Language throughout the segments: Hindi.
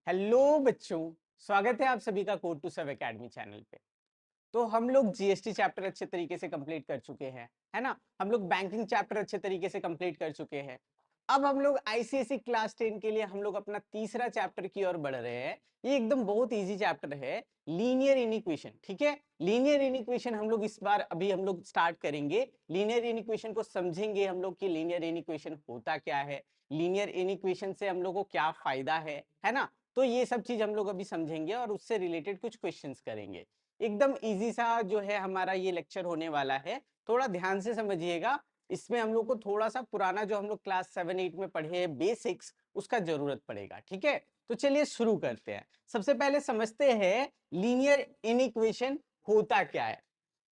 हेलो बच्चों, स्वागत है आप सभी का Code to Serve Academy channel पे। तो हम लोग जीएसटी चैप्टर अच्छे तरीके से कंप्लीट कर चुके हैं, है ना। हम लोग बैंकिंग चैप्टर अच्छे तरीके से कंप्लीट कर चुके हैं। अब हम लोग आईसीएसई क्लास 10 के लिए हम लोग अपना तीसरा चैप्टर की ओर बढ़ रहे हैं। ये एकदम बहुत इजी चैप्टर है, लीनियर इनइक्वेशन। ठीक है, लीनियर इनइक्वेशन हम लोग इस बार अभी हम लोग स्टार्ट करेंगे। लीनियर इनइक्वेशन को समझेंगे हम लोग कि लीनियर इनइक्वेशन होता क्या है, लीनियर इनइक्वेशन से हम लोग को क्या फायदा है ना। तो ये सब चीज हम लोग अभी समझेंगे और उससे रिलेटेड कुछ क्वेश्चंस करेंगे। एकदम इजी सा जो है हमारा ये लेक्चर होने वाला है, थोड़ा ध्यान से समझिएगा। इसमें हम लोग को थोड़ा सा पुराना जो हम लोग क्लास 7-8 में पढ़े हैं बेसिक्स, उसका जरूरत पड़ेगा। ठीक है, तो चलिए शुरू करते हैं। सबसे पहले समझते हैं लीनियर इनइक्वेशन होता क्या है।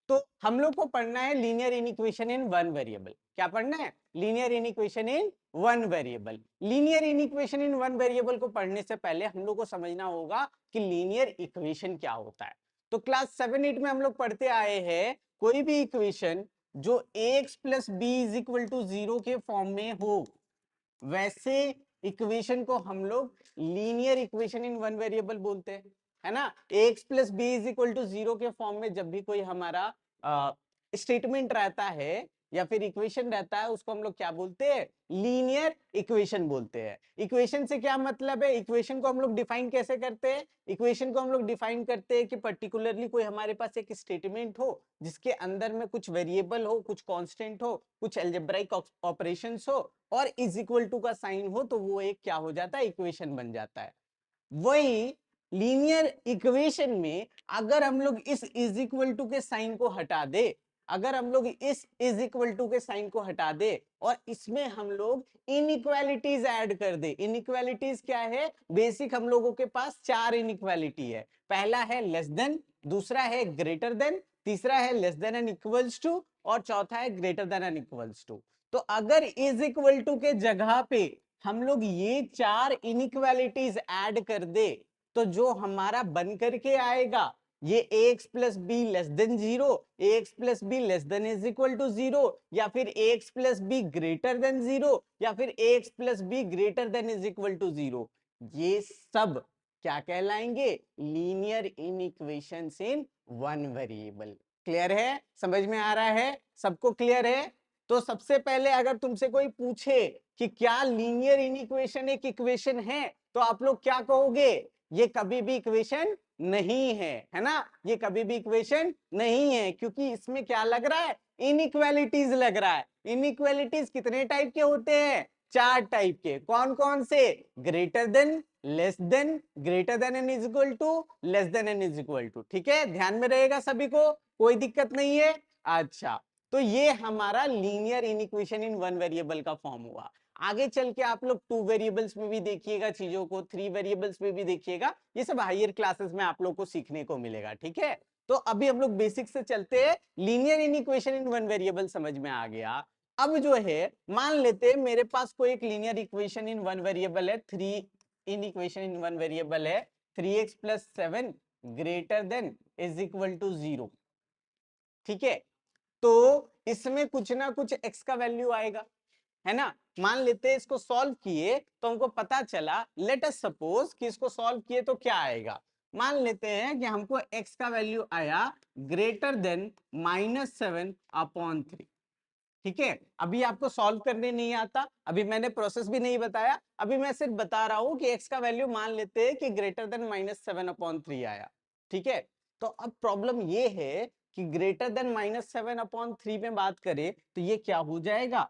तो हम लोग को पढ़ना है linear inequation in one variable. क्या पढ़ना है? Linear inequation in one variable. Linear inequation in one variable को पढ़ने से पहले हम लोग को समझना होगा कि लीनियर इक्वेशन क्या होता है। तो क्लास 7-8 में हम लोग पढ़ते आए हैं, कोई भी इक्वेशन जो ax plus B is equal to 0 के फॉर्म में हो, वैसे इक्वेशन को हम लोग linear equation in one variable बोलते हैं, है ना। ax plus B is equal to 0 के फॉर्म में जब भी कोई हमारा स्टेटमेंट रहता है या फिर इक्वेशन रहता है, उसको हम लोग क्या बोलते हैं? लीनियर इक्वेशन बोलते हैं। इक्वेशन से क्या मतलब है? इक्वेशन को हम लोग डिफाइन कैसे करते हैं? इक्वेशन को हम लोग डिफाइन करते हैं कि पर्टिकुलरली कोई हमारे पास एक स्टेटमेंट हो जिसके अंदर में कुछ वेरिएबल हो, कुछ कांस्टेंट हो, कुछ अलजेब्राइक ऑपरेशंस हो और इज इक्वल टू का साइन हो, तो वो एक क्या हो जाता है? इक्वेशन बन जाता है। वही लीनियर इक्वेशन में अगर हम लोग इस इज इक्वल टू के साइन को हटा दे, अगर हम लोग इस इज इक्वल टू के साइन को हटा दे और इसमें हम लोग इनइक्वालिटीज ऐड कर दे। इनइक्वालिटीज क्या है? बेसिक हम लोगों के पास 4 इनइक्वालिटी है। पहला है लेस देन, दूसरा है ग्रेटर देन, तीसरा है less than and equals to और चौथा है greater than and equals to. तो अगर इज इक्वल टू के जगह पे हम लोग ये 4 इनइक्वालिटीज ऐड कर दे, तो जो हमारा बन करके आएगा ये ax plus b less than 0, ax plus b less than is equal to 0, या फिर ax plus b greater than 0, या फिर ax plus b greater than is equal to 0, ये सब क्या कहलाएंगे? Linear inequations in one variable. Clear है? समझ में आ रहा है? सबको क्लियर है? तो सबसे पहले अगर तुमसे कोई पूछे कि क्या लीनियर इनइक्वेशन एक इक्वेशन है, तो आप लोग क्या कहोगे? ये कभी भी इक्वेशन नहीं है ना। ये कभी भी इक्वेशन नहीं है, क्योंकि इसमें क्या लग रहा है? इनइक्वालिटीज लग रहा है। इनइक्वालिटीज कितने टाइप के होते हैं? 4 टाइप के। कौन कौन से? Greater than, less than, greater than and is equal to, less than and is equal to. ठीक है, ध्यान में रहेगा सभी को, कोई दिक्कत नहीं है। अच्छा, तो ये हमारा linear inequation in one variable का फॉर्म हुआ। आगे चल के आप लोग 2 वेरिएबल्स में भी देखिएगा चीजों को, 3 वेरिएबल्स में भी देखिएगा। ये सब हायर क्लासेस में आप लोग को सीखने को मिलेगा। ठीक है, तो अभी हम लोग बेसिक से चलते हैं। Linear inequation in one variable समझ में आ गया। अब जो है मान लेते हैं मेरे पास कोई एक linear equation in one variable है, 3 इनइक्वेशन इन वन वेरिएबल है, 3x plus 7 greater than is equal to 0। ठीक है, तो इसमें कुछ ना कुछ x का वैल्यू आएगा, है ना। मान लेते हैं इसको सॉल्व किए तो हमको पता चला, लेट अस सपोज कि इसको सॉल्व किए तो क्या आएगा। मान लेते हैं कि हमको x का वैल्यू आया ग्रेटर देन -7/3। ठीक है, अभी आपको सॉल्व करने नहीं आता, अभी मैंने प्रोसेस भी नहीं बताया, अभी मैं सिर्फ बता रहा हूं कि x का वैल्यू मान लेते हैं कि ग्रेटर देन -7/3 आया। ठीक है, तो अब प्रॉब्लम ये है कि ग्रेटर देन -7/3 में बात करें तो ये क्या हो जाएगा?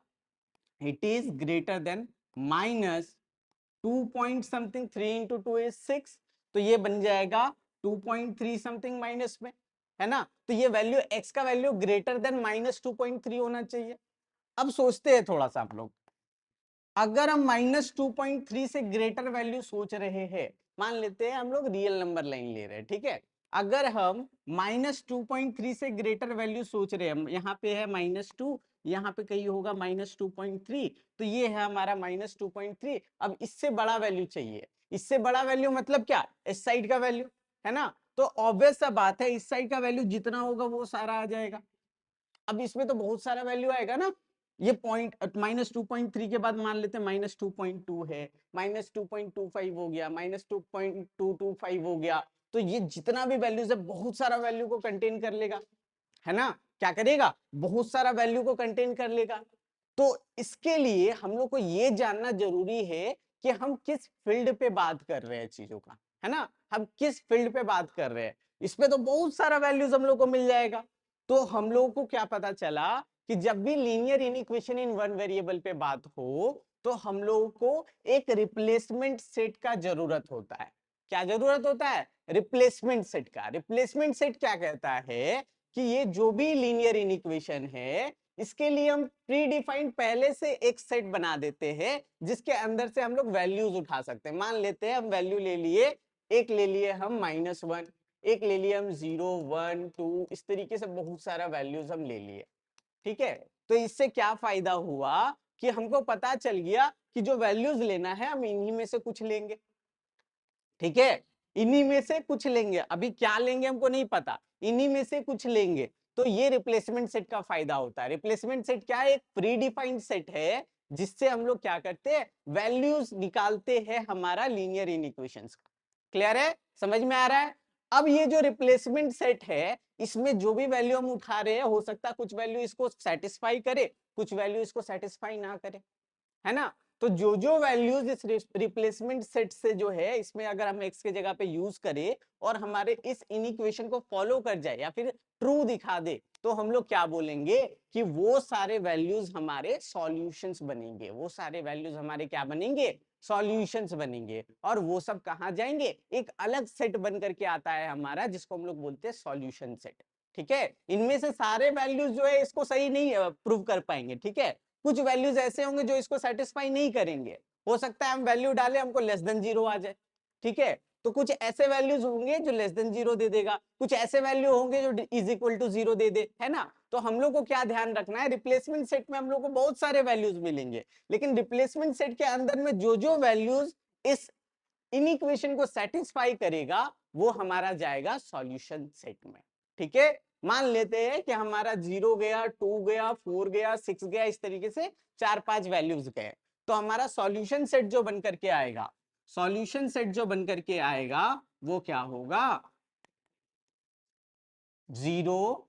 It is greater then -2 point something, 3 into 2 is 6, तो ये बन जाएगा 2.3 समथिंग माइनस में, है ना। तो ये वैल्यू x का वैल्यू ग्रेटर देन -2.3 होना चाहिए। अब सोचते हैं थोड़ा सा आप लोग, अगर हम -2.3 से ग्रेटर वैल्यू सोच रहे हैं, मान लेते हैं हम लोग रियल नंबर लाइन ले रहे हैं। ठीक है, अगर हम -2.3 से ग्रेटर वैल्यू सोच रहे हैं, यहाँ पे है -2, यहाँ पे कहीं होगा -2.3, तो ये है हमारा -2.3। अब इससे बड़ा वैल्यू चाहिए। इससे बड़ा वैल्यू मतलब क्या? इस साइड का वैल्यू, है ना। तो ऑब्वियस सा बात है, इस साइड का वैल्यू जितना होगा वो सारा आ जाएगा। अब इसमें तो बहुत सारा वैल्यू आएगा ना, ये पॉइंट -2.3 के बाद मान लेते हैं -2.2 है, -2.25 हो गया, -2.225 हो गया। तो ये जितना भी वैल्यूज है बहुत सारा वैल्यू को कंटेन कर लेगा, है ना। क्या करेगा, बहुत सारा वैल्यू को कंटेन कर लेगा। तो इसके लिए हम लोग को ये जानना जरूरी है कि हम किस फील्ड पे बात कर रहे हैं चीजों का, है ना। हम किस फील्ड पे बात कर रहे हैं, इसमें तो बहुत सारा वैल्यूज हम लोग को मिल जाएगा। तो हम लोगों को क्या पता चला कि जब भी linear inequation in one variable पे बात हो तो हम लोगों को एक रिप्लेसमेंट सेट का जरूरत होता है। क्या जरूरत होता है, रिप्लेसमेंट सेट का। रिप्लेसमेंट सेट क्या कहता है कि ये जो भी लीनियर इनइक्वेशन है इसके लिए हम प्री डिफाइंड पहले से एक सेट बना देते हैं जिसके अंदर से हम लोग वैल्यूज उठा सकते हैं। मान लेते हैं हम वैल्यू ले लिए, एक ले लिए हम -1, एक ले लिए हम 0, 1, 2, इस तरीके से बहुत सारा वैल्यूज हम ले लिए। ठीक है, तो इससे क्या फायदा हुआ कि हमको पता चल गया कि जो वैल्यूज लेना है हम इन्हीं में से कुछ लेंगे। ठीक है, इन्हीं में से कुछ लेंगे, अभी क्या लेंगे हमको नहीं पता, इन्हीं में से कुछ लेंगे। तो ये रिप्लेसमेंट सेट का फायदा होता है। रिप्लेसमेंट सेट क्या है, एक प्री डिफाइंड सेट है जिससे हम लोग क्या करते हैं, वैल्यूज निकालते हैं हमारा लीनियर इनइक्वेशंस का। क्लियर है, समझ में आ रहा है। अब ये जो रिप्लेसमेंट सेट है इसमें जो भी वैल्यू हम उठा रहे हैं हो सकता है कुछ वैल्यू इसको सेटिस्फाई करे, कुछ वैल्यू इसको सेटिस्फाई ना करे, है ना। तो जो जो वैल्यूज इस रिप्लेसमेंट सेट से जो है इसमें अगर हम x के जगह पे यूज करें और हमारे इस इनइक्वेशन को फॉलो कर जाए या फिर ट्रू दिखा दे तो हम लोग क्या बोलेंगे कि वो सारे वैल्यूज हमारे सॉल्यूशंस बनेंगे। वो सारे वैल्यूज हमारे क्या बनेंगे, सॉल्यूशंस बनेंगे। और वो सब कहाँ जाएंगे, एक अलग सेट बन करके आता है हमारा जिसको हम लोग बोलते हैं सॉल्यूशन सेट। ठीक है, इनमें से सारे वैल्यूज जो है इसको सही नहीं प्रूव कर पाएंगे। ठीक है, कुछ वैल्यूज ऐसे होंगे जो इसको सेटिस्फाई नहीं करेंगे, हो सकता है हम वैल्यू डालें हमको <0 आ जाए। ठीक है, तो कुछ ऐसे वैल्यूज होंगे जो <0 दे देगा, कुछ ऐसे वैल्यू होंगे जो =0 दे दे, है ना। तो हम लोग को क्या ध्यान रखना है, रिप्लेसमेंट सेट में हम लोग को बहुत सारे वैल्यूज मिलेंगे लेकिन रिप्लेसमेंट सेट के अंदर में जो जो वैल्यूज इस इनइक्वेशन को सेटिस्फाई करेगा वो हमारा जाएगा सॉल्यूशन सेट में। ठीक है, मान लेते हैं कि हमारा 0 गया, 2 गया, 4 गया, 6 गया, इस तरीके से 4-5 वैल्यूज गए। तो हमारा सॉल्यूशन सेट जो बनकर के आएगा, सॉल्यूशन सेट जो बनकर के आएगा वो क्या होगा, 0,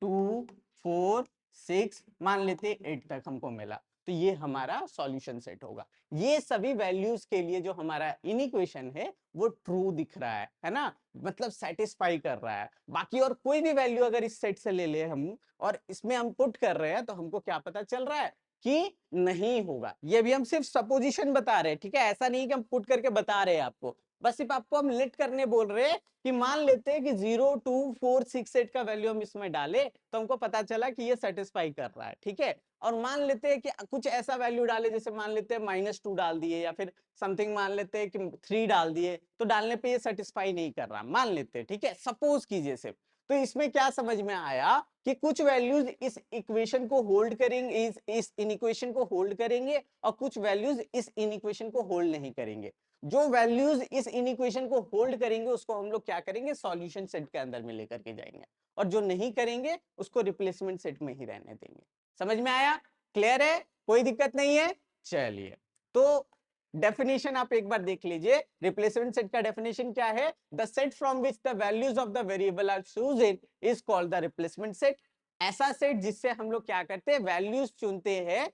2, 4, 6, मान लेते 8 तक हमको मिला। तो ये हमारा सॉल्यूशन सेट होगा। ये सभी वैल्यूज के लिए जो हमारा इनइक्वेशन है वो ट्रू दिख रहा है ना, मतलब सेटिस्फाई कर रहा है। बाकी और कोई भी वैल्यू अगर इस सेट से ले ले हम और इसमें हम पुट कर रहे हैं तो हमको क्या पता चल रहा है कि नहीं होगा। ये भी हम सिर्फ सपोजिशन बता रहे हैं। ठीक है, ऐसा नहीं कि हम पुट करके बता रहे हैं आपको, बस सिर्फ आपको हम लेट करने बोल रहे हैं कि मान लेते हैं कि 0, 2, 4, 6, 8 का वैल्यू हम इसमें डाले तो हमको पता चला कि ये सेटिस्फाई कर रहा है। ठीक है, और मान लेते हैं कि कुछ ऐसा वैल्यू डाले, जैसे मान लेते हैं -2 डाल दिए या फिर समथिंग मान लेते हैं कि 3 डाल दिए, तो डालने पे ये सेटिस्फाई नहीं कर रहा, मान लेते हैं। ठीक है, सपोज कीजिए सिर्फ। तो इसमें क्या समझ में आया कि कुछ वैल्यूज इस इक्वेशन को होल्ड करेंगे, इस इनइक्वेशन को होल्ड करेंगे और कुछ वैल्यूज इस इनइक्वेशन को होल्ड नहीं करेंगे। जो वैल्यूज इस इनइक्वेशन को होल्ड करेंगे उसको हम लोग क्या करेंगे, सॉल्यूशन सेट के अंदर में लेकर के जाएंगे, और जो नहीं करेंगे उसको रिप्लेसमेंट सेट में ही रहने देंगे। समझ में आया, क्लियर है, कोई दिक्कत नहीं है। चलिए, तो डेफिनेशन आप एक बार देख लीजिए। रिप्लेसमेंट सेट का डेफिनेशन क्या है, the set from which the values of the variable are chosen is called the replacement set. ऐसा सेट जिससे हम लोग क्या करते हैं, वैल्यूज चुनते हैं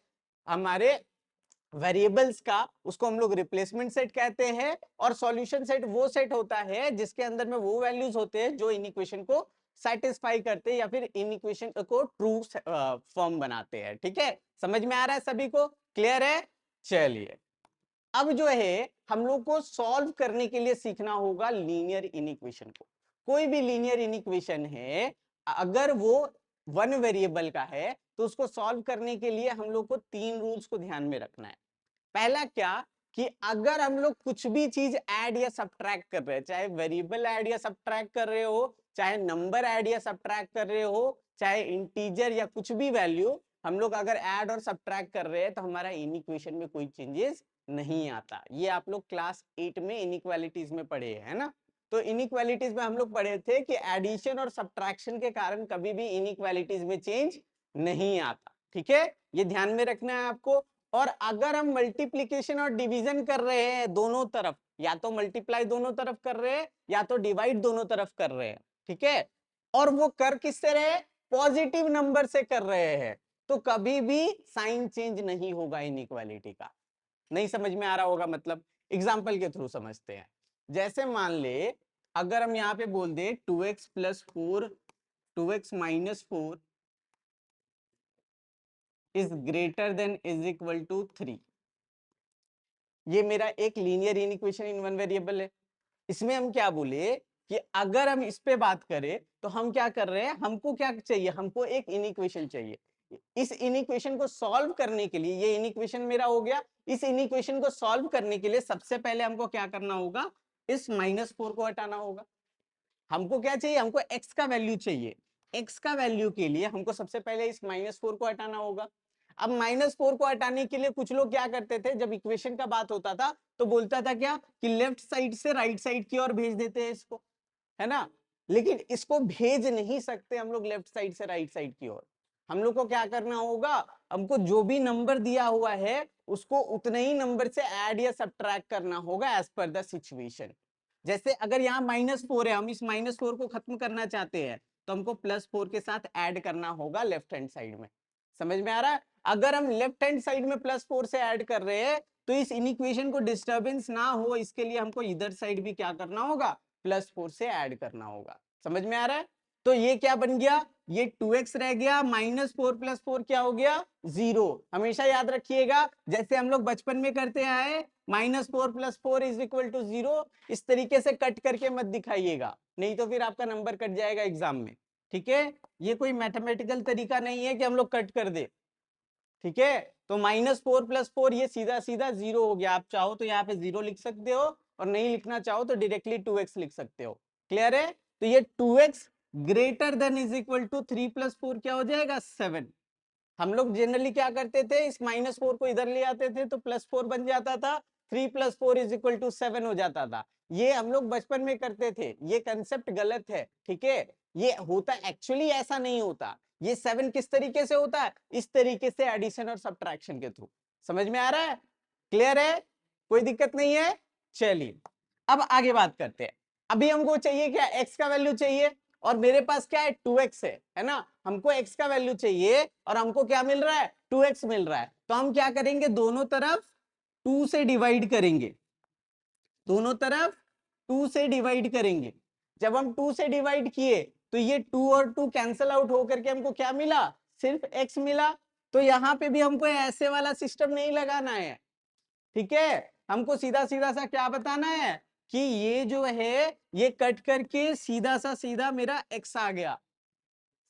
हमारे वेरिएबल्स का, उसको हम लोग रिप्लेसमेंट सेट कहते हैं। और सॉल्यूशन सेट वो सेट होता है जिसके अंदर में वो वैल्यूज होते हैं जो इन इक्वेशन को सेटिस्फाई करते हैं या फिर इन इक्वेशन को ट्रू फॉर्म बनाते हैं। ठीक है, समझ में आ रहा है सभी को, क्लियर है। चलिए, अब जो है हम लोग को सॉल्व करने के लिए सीखना होगा लीनियर इनइक्वेशन को। कोई भी लीनियर इनइक्वेशन है अगर वो वन वेरिएबल का है तो उसको सॉल्व करने के लिए हम लोग को 3 रूल्स को ध्यान में रखना है। पहला क्या, कि अगर हम लोग कुछ भी चीज ऐड या सब्ट्रैक्ट कर रहे हैं, चाहे वेरिएबल ऐड या सब्ट्रैक्ट कर रहे हो, चाहे नंबर ऐड या सब्ट्रैक्ट कर रहे हो, चाहे इंटीजर या कुछ भी वैल्यू हम लोग अगर ऐड और सब्ट्रैक्ट कर रहे हैं तो हमारा इनइक्वेशन में कोई चेंजेस नहीं आता। ये आप लोग क्लास 8 में इनइक्वालिटीज में पढ़े है ना। तो इनइक्वालिटीज में हम लोग पढ़े थे कि एडिशन और सब्ट्रैक्शन के कारण कभी भी इनइक्वालिटीज में चेंज नहीं आता। ठीक है, ये ध्यान में रखना है आपको। और अगर हम मल्टीप्लीकेशन और डिवीजन कर रहे हैं दोनों तरफ, या तो मल्टीप्लाई दोनों तरफ कर रहे हैं या तो डिवाइड दोनों तरफ कर रहे हैं, ठीक है, और वो कर किससे रहे, पॉजिटिव नंबर से कर रहे हैं, तो कभी भी साइन चेंज नहीं होगा इनइक्वालिटी का। नहीं समझ में आ रहा होगा, मतलब एग्जाम्पल के थ्रू समझते हैं। जैसे मान ले अगर हम यहाँ पे बोल दे 2x plus 4 2x minus 4 is greater than is equal to 3, ये मेरा एक linear inequation in one variable है। इसमें हम क्या बोले कि अगर हम इस पे बात करें तो हम क्या कर रहे हैं, हमको क्या चाहिए, हमको एक इनइक्वेशन चाहिए। इस इनइक्वेशन को सॉल्व करने के लिए, ये इनइक्वेशन मेरा हो गया, इस इनइक्वेशन को सॉल्व करने के लिए सबसे पहले हमको क्या करना होगा, इस -4 को हटाना होगा। हमको क्या चाहिए, हमको x का वैल्यू चाहिए। x का वैल्यू के लिए हमको सबसे पहले इस -4 को हटाना होगा। अब -4 को हटाने के लिए कुछ लोग क्या करते थे, जब इक्वेशन का बात होता था तो बोलता था क्या कि लेफ्ट साइड से राइट साइड की ओर भेज देते हैं इसको, है ना। लेकिन इसको भेज नहीं सकते हम लोग लेफ्ट साइड से राइट साइड की ओर। हम लोग को क्या करना होगा, हमको जो भी नंबर दिया हुआ है उसको उतने ही नंबर से ऐड या सब्ट्रैक्ट करना होगा एज पर द सिचुएशन। जैसे अगर यहाँ -4 है, हम इस -4 को खत्म करना चाहते हैं तो हमको +4 के साथ ऐड करना होगा लेफ्ट हैंड साइड में। समझ में आ रहा है। अगर हम लेफ्ट हैंड साइड में +4 से ऐड कर रहे हैं तो इस इनइक्वेशन को डिस्टरबेंस ना हो, इसके लिए हमको इधर साइड भी क्या करना होगा, +4 से ऐड करना होगा। समझ में आ रहा है। तो ये क्या बन गया, ये 2x रह गया, -4 + 4 क्या हो गया, 0। हमेशा याद रखिएगा जैसे हम लोग बचपन में करते आए, -4 + 4 = 0, इस तरीके से कट करके मत दिखाइएगा, नहीं तो फिर आपका नंबर कट जाएगा एग्जाम में। ठीक है, ये कोई मैथमेटिकल तरीका नहीं है कि हम लोग कट कर दे। ठीक है, तो -4 + 4 ये सीधा सीधा 0 हो गया। आप चाहो तो यहाँ पे 0 लिख सकते हो और नहीं लिखना चाहो तो डायरेक्टली 2x लिख सकते हो। क्लियर है। तो ये 2x greater than is equal to 3 + 4 क्या हो जाएगा, 7। हम लोग जनरली क्या करते थे, इस -4 को इधर ले आते थे तो +4 बन जाता था, 3 + 4 = 7 हो जाता था। ये हम लोग बचपन में करते थे, ये कंसेप्ट गलत है। ठीक है, ये होता एक्चुअली ऐसा नहीं होता। ये 7 किस तरीके से होता है, इस तरीके से एडिशन और सब्ट्रैक्शन के थ्रू। समझ में आ रहा है, क्लियर है, कोई दिक्कत नहीं है। चलिए अब आगे बात करते हैं। अभी हमको चाहिए क्या, x का वैल्यू चाहिए, और मेरे पास क्या है, 2x है ना। हमको x का वैल्यू चाहिए और हमको क्या मिल रहा है, 2x मिल रहा है। तो हम क्या करेंगे, दोनों तरफ 2 से डिवाइड करेंगे, दोनों तरफ 2 से डिवाइड करेंगे। जब हम 2 से डिवाइड किए तो ये 2 और 2 कैंसल आउट होकर के हमको क्या मिला, सिर्फ x मिला। तो यहाँ पे भी हमको ऐसे वाला सिस्टम नहीं लगाना है। ठीक है, हमको सीधा सीधा सा क्या बताना है कि ये जो है ये कट करके सीधा सा सीधा मेरा x आ गया।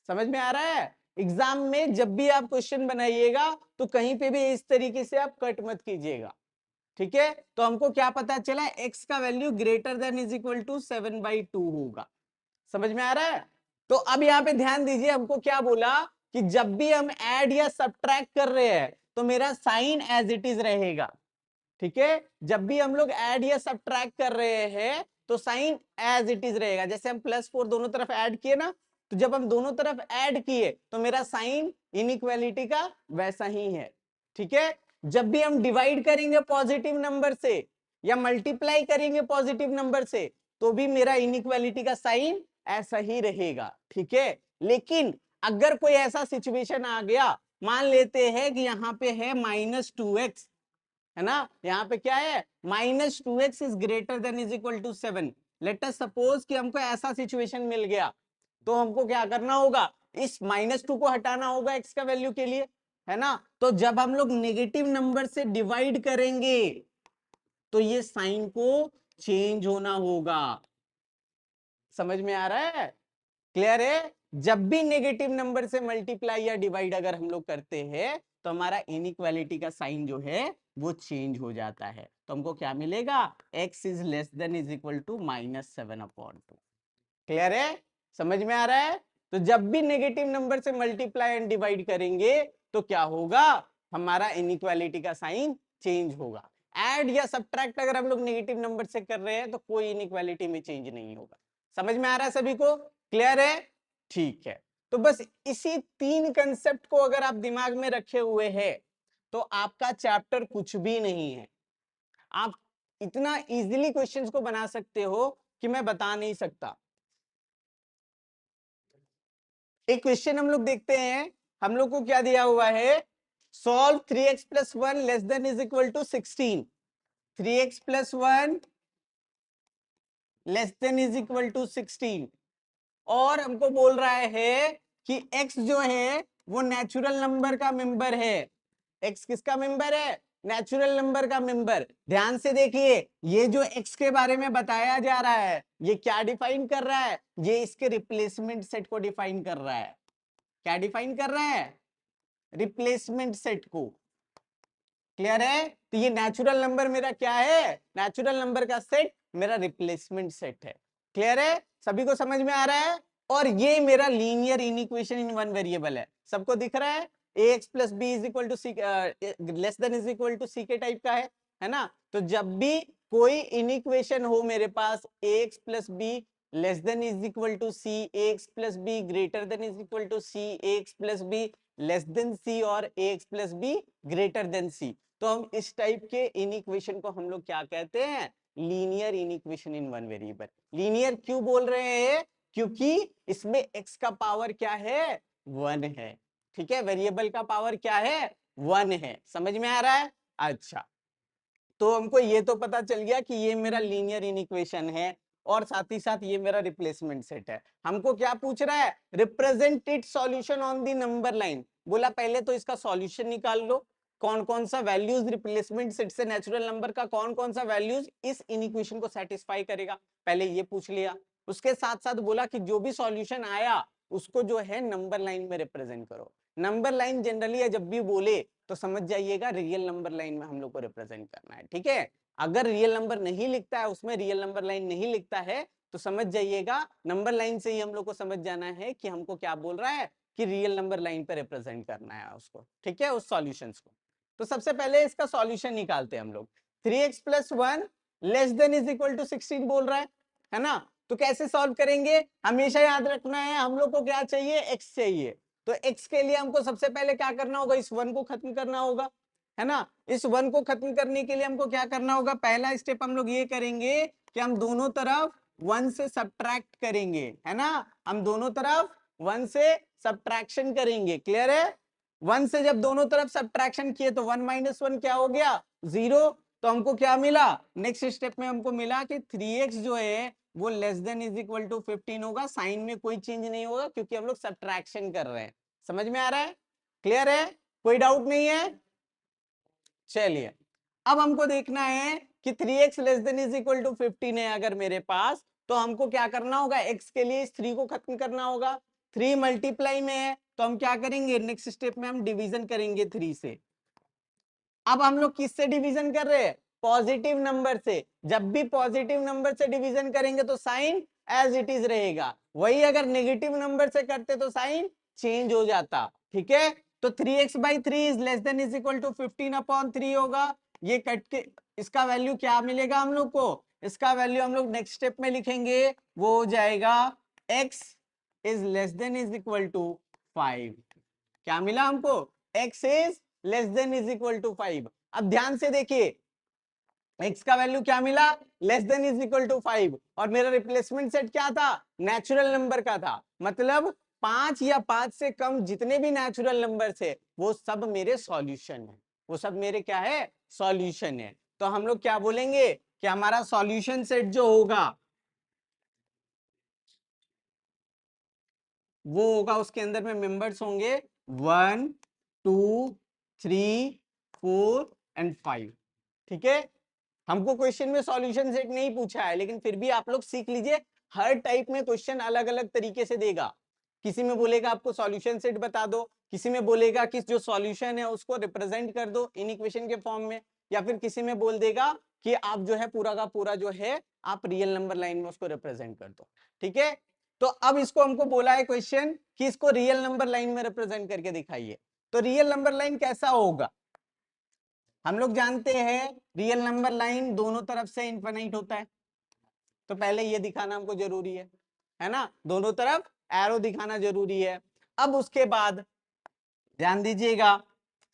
समझ में आ रहा है। एग्जाम में जब भी आप क्वेश्चन बनाइएगा तो कहीं पे भी इस तरीके से आप कट मत कीजिएगा। ठीक है, तो हमको क्या पता चला, x का value greater than is equal to 7/2 होगा। समझ में आ रहा है। तो अब यहाँ पे ध्यान दीजिए, हमको क्या बोला कि जब भी हम ऐड या सब्ट्रैक्ट कर रहे हैं तो मेरा साइन एज इट इज रहेगा। ठीक है, जब भी हम लोग ऐड या सब्ट्रैक्ट कर रहे हैं तो साइन एज इट इज रहेगा। जैसे हम +4 दोनों तरफ ऐड किए ना, तो जब हम दोनों तरफ ऐड किए तो मेरा साइन इनइक्वालिटी का वैसा ही है। ठीक है, जब भी हम डिवाइड करेंगे पॉजिटिव नंबर से या मल्टीप्लाई करेंगे पॉजिटिव नंबर से तो भी मेरा इनइक्वालिटी का साइन ऐसा ही रहेगा। ठीक है, लेकिन अगर कोई ऐसा सिचुएशन आ गया, मान लेते हैं कि यहाँ पे है -2x, है ना, यहाँ पे क्या है, -2x is greater than is equal to 7। Let us suppose कि हमको ऐसा सिचुएशन मिल गया, तो हमको क्या करना होगा, इस -2 को हटाना होगा x का वैल्यू के लिए, है ना। तो जब हम लोग नेगेटिव नंबर से डिवाइड करेंगे तो ये साइन को चेंज होना होगा। समझ में आ रहा है, क्लियर है। जब भी नेगेटिव नंबर से मल्टीप्लाई या डिवाइड अगर हम लोग करते हैं तो हमारा इनइक्वालिटी का साइन जो है वो चेंज हो जाता है। तो हमको क्या मिलेगा, x is less than is equal to -7/2। Clear है, समझ में आ रहा है। तो जब भी नेगेटिव नंबर से मल्टीप्लाई एंड डिवाइड करेंगे तो क्या होगा, हमारा इनइक्वालिटी का साइन चेंज होगा। ऐड या सब्ट्रैक्ट अगर हम लोग नेगेटिव नंबर से कर रहे हैं तो कोई इनइक्वालिटी में चेंज नहीं होगा। समझ में आ रहा है सभी को, क्लियर है, ठीक है। तो बस इसी 3 कंसेप्ट को अगर आप दिमाग में रखे हुए हैं तो आपका चैप्टर कुछ भी नहीं है। आप इतना इजीली क्वेश्चंस को बना सकते हो कि मैं बता नहीं सकता। एक क्वेश्चन हम लोग देखते हैं, हम लोग को क्या दिया हुआ है, solve 3x plus 1 less than is equal to 16। 3x plus 1 less than is equal to 16 और हमको बोल रहा है कि x जो है वो नेचुरल नंबर का मेंबर है। x किसका मेंबर है, नेचुरल नंबर का मेंबर। ध्यान से देखिए, ये जो x के बारे में बताया जा रहा है ये क्या डिफाइन कर रहा है, ये इसके रिप्लेसमेंट सेट को डिफाइन कर रहा है। क्या डिफाइन कर रहा है, रिप्लेसमेंट सेट को। क्लियर है, तो ये नेचुरल नंबर मेरा क्या है, नेचुरल नंबर का सेट मेरा रिप्लेसमेंट सेट है। क्लियर है, सभी को समझ में आ रहा है। और ये मेरा linear inequation in one variable है, सबको दिख रहा है। ax plus B is equal to c less than is equal to c के टाइप का है ना। तो जब भी कोई इनइक्वेशन हो मेरे पास ax plus b less than is equal to c, ax plus b greater than is equal to c, ax plus b less than c और ax plus b greater than c, तो हम इस टाइप के इनइक्वेशन को हम लोग क्या कहते हैं, linear inequation in one variable. Linear क्यों बोल रहे हैं, क्योंकि इसमें x का पावर क्या है, 1 है। ठीक है, वेरिएबल का पावर क्या है, 1 है। समझ में आ रहा है। अच्छा, तो हमको ये तो पता चल गया कि ये मेरा लीनियर इनइक्वेशन है और साथ ही साथ ये मेरा रिप्लेसमेंट सेट है। हमको क्या पूछ रहा है, represent it's solution on the number line. बोला पहले तो इसका सॉल्यूशन निकाल लो, कौन कौन सा वैल्यूज रिप्लेसमेंट सेट से नेचुरल नंबर का कौन कौन सा वैल्यूज इस इनइक्वेशन को सेटिस्फाई करेगा, पहले ये पूछ लिया। उसके साथ साथ बोला कि जो भी सॉल्यूशन आया उसको जो है नंबर लाइन में रिप्रेजेंट करो। नंबर लाइन जनरली जब भी बोले तो समझ जाइएगा रियल नंबर लाइन में हम लोग को रिप्रेजेंट करना है। ठीक है, अगर रियल नंबर नहीं लिखता है उसमें, रियल नंबर लाइन नहीं लिखता है तो समझ जाइएगा नंबर लाइन से ही हम लोग को समझ जाना है कि हमको क्या बोल रहा है कि रियल नंबर लाइन पे रिप्रेजेंट करना है उसको। ठीक है, उस सॉल्यूशंस को। तो सबसे पहले इसका सॉल्यूशन निकालते हैं हम लोग। 3x plus 1 less than is equal to 16 बोल रहा है ना। तो कैसे सॉल्व करेंगे, हमेशा याद रखना है हम लोग को क्या चाहिए, x चाहिए। तो x के लिए हमको सबसे पहले क्या करना होगा, इस 1 को खत्म करना होगा, है ना। इस 1 को खत्म करने के लिए हमको क्या करना होगा, पहला स्टेप हम लोग ये करेंगे कि हम दोनों तरफ 1 से सब्ट्रैक्ट करेंगे, है ना। हम दोनों तरफ 1 से सब्ट्रैक्शन करेंगे। क्लियर है, 1 से जब दोनों तरफ सब्ट्रैक्शन किए तो 1 माइनस 1 क्या हो गया, 0। तो हमको क्या मिला, नेक्स्ट स्टेप में हमको मिला कि 3x जो है वो less than is equal to 15 होगा। साइन में कोई चेंज नहीं होगा क्योंकि हम लोग सब्ट्रैक्शन कर रहे हैं। समझ में आ रहा है, क्लियर है, कोई डाउट नहीं है। चलिए, अब हमको देखना है कि 3x less than is equal to 15 है अगर मेरे पास, तो हमको क्या करना होगा, x के लिए इस 3 को खत्म करना होगा। 3 मल्टीप्लाई में है तो हम क्या करेंगे, नेक्स्ट स्टेप में हम डिवीजन करेंगे 3 से। अब हम लोग किससे डिवीजन कर रहे हैं, पॉजिटिव नंबर से। जब भी पॉजिटिव नंबर से डिवीजन करेंगे तो साइन एज इट इज रहेगा, वही अगर नेगेटिव नंबर से करते तो साइन चेंज हो जाता। ठीक है, तो 3x by 3 is less than is equal to 15 upon 3 होगा। ये कट के इसका वैल्यू क्या मिलेगा हम लोग को, इसका वैल्यू हम लोग नेक्स्ट स्टेप में लिखेंगे, वो हो जाएगा x is less than is equal to 5। क्या मिला हमको, x is less than is equal to 5। अब ध्यान से देखिए, x का वैल्यू क्या मिला, less than is equal to 5, और मेरा रिप्लेसमेंट सेट क्या था, नेचुरल नंबर का था। मतलब 5 या 5 से कम जितने भी नेचुरल नंबर थे वो सब मेरे सॉल्यूशन है, वो सब मेरे क्या है, सॉल्यूशन है। तो हम लोग क्या बोलेंगे कि हमारा सॉल्यूशन सेट जो होगा वो होगा, उसके अंदर में मेंबर्स होंगे 1 2 3 4 एंड 5। ठीक है, हमको क्वेश्चन में सॉल्यूशन सेट नहीं पूछा है, लेकिन फिर भी आप लोग सीख लीजिए, हर टाइप में क्वेश्चन अलग अलग तरीके से देगा। किसी में बोलेगा आपको सॉल्यूशन सेट बता दो, किसी में बोलेगा कि जो सॉल्यूशन है उसको रिप्रेजेंट कर दो इन इक्वेशन के फॉर्म में, या फिर किसी में बोल देगा कि आप जो है पूरा का पूरा जो है आप रियल नंबर लाइन में उसको रिप्रेजेंट कर दो। ठीक है, तो अब इसको हमको बोला है क्वेश्चन कि इसको रियल नंबर लाइन में रिप्रेजेंट करके दिखाइए। तो रियल नंबर लाइन कैसा होगा, हम लोग जानते हैं रियल नंबर लाइन दोनों तरफ से इनफिनिट होता है, तो पहले ये दिखाना हमको जरूरी है ना, दोनों तरफ एरो दिखाना जरूरी है। अब उसके बाद ध्यान दीजिएगा,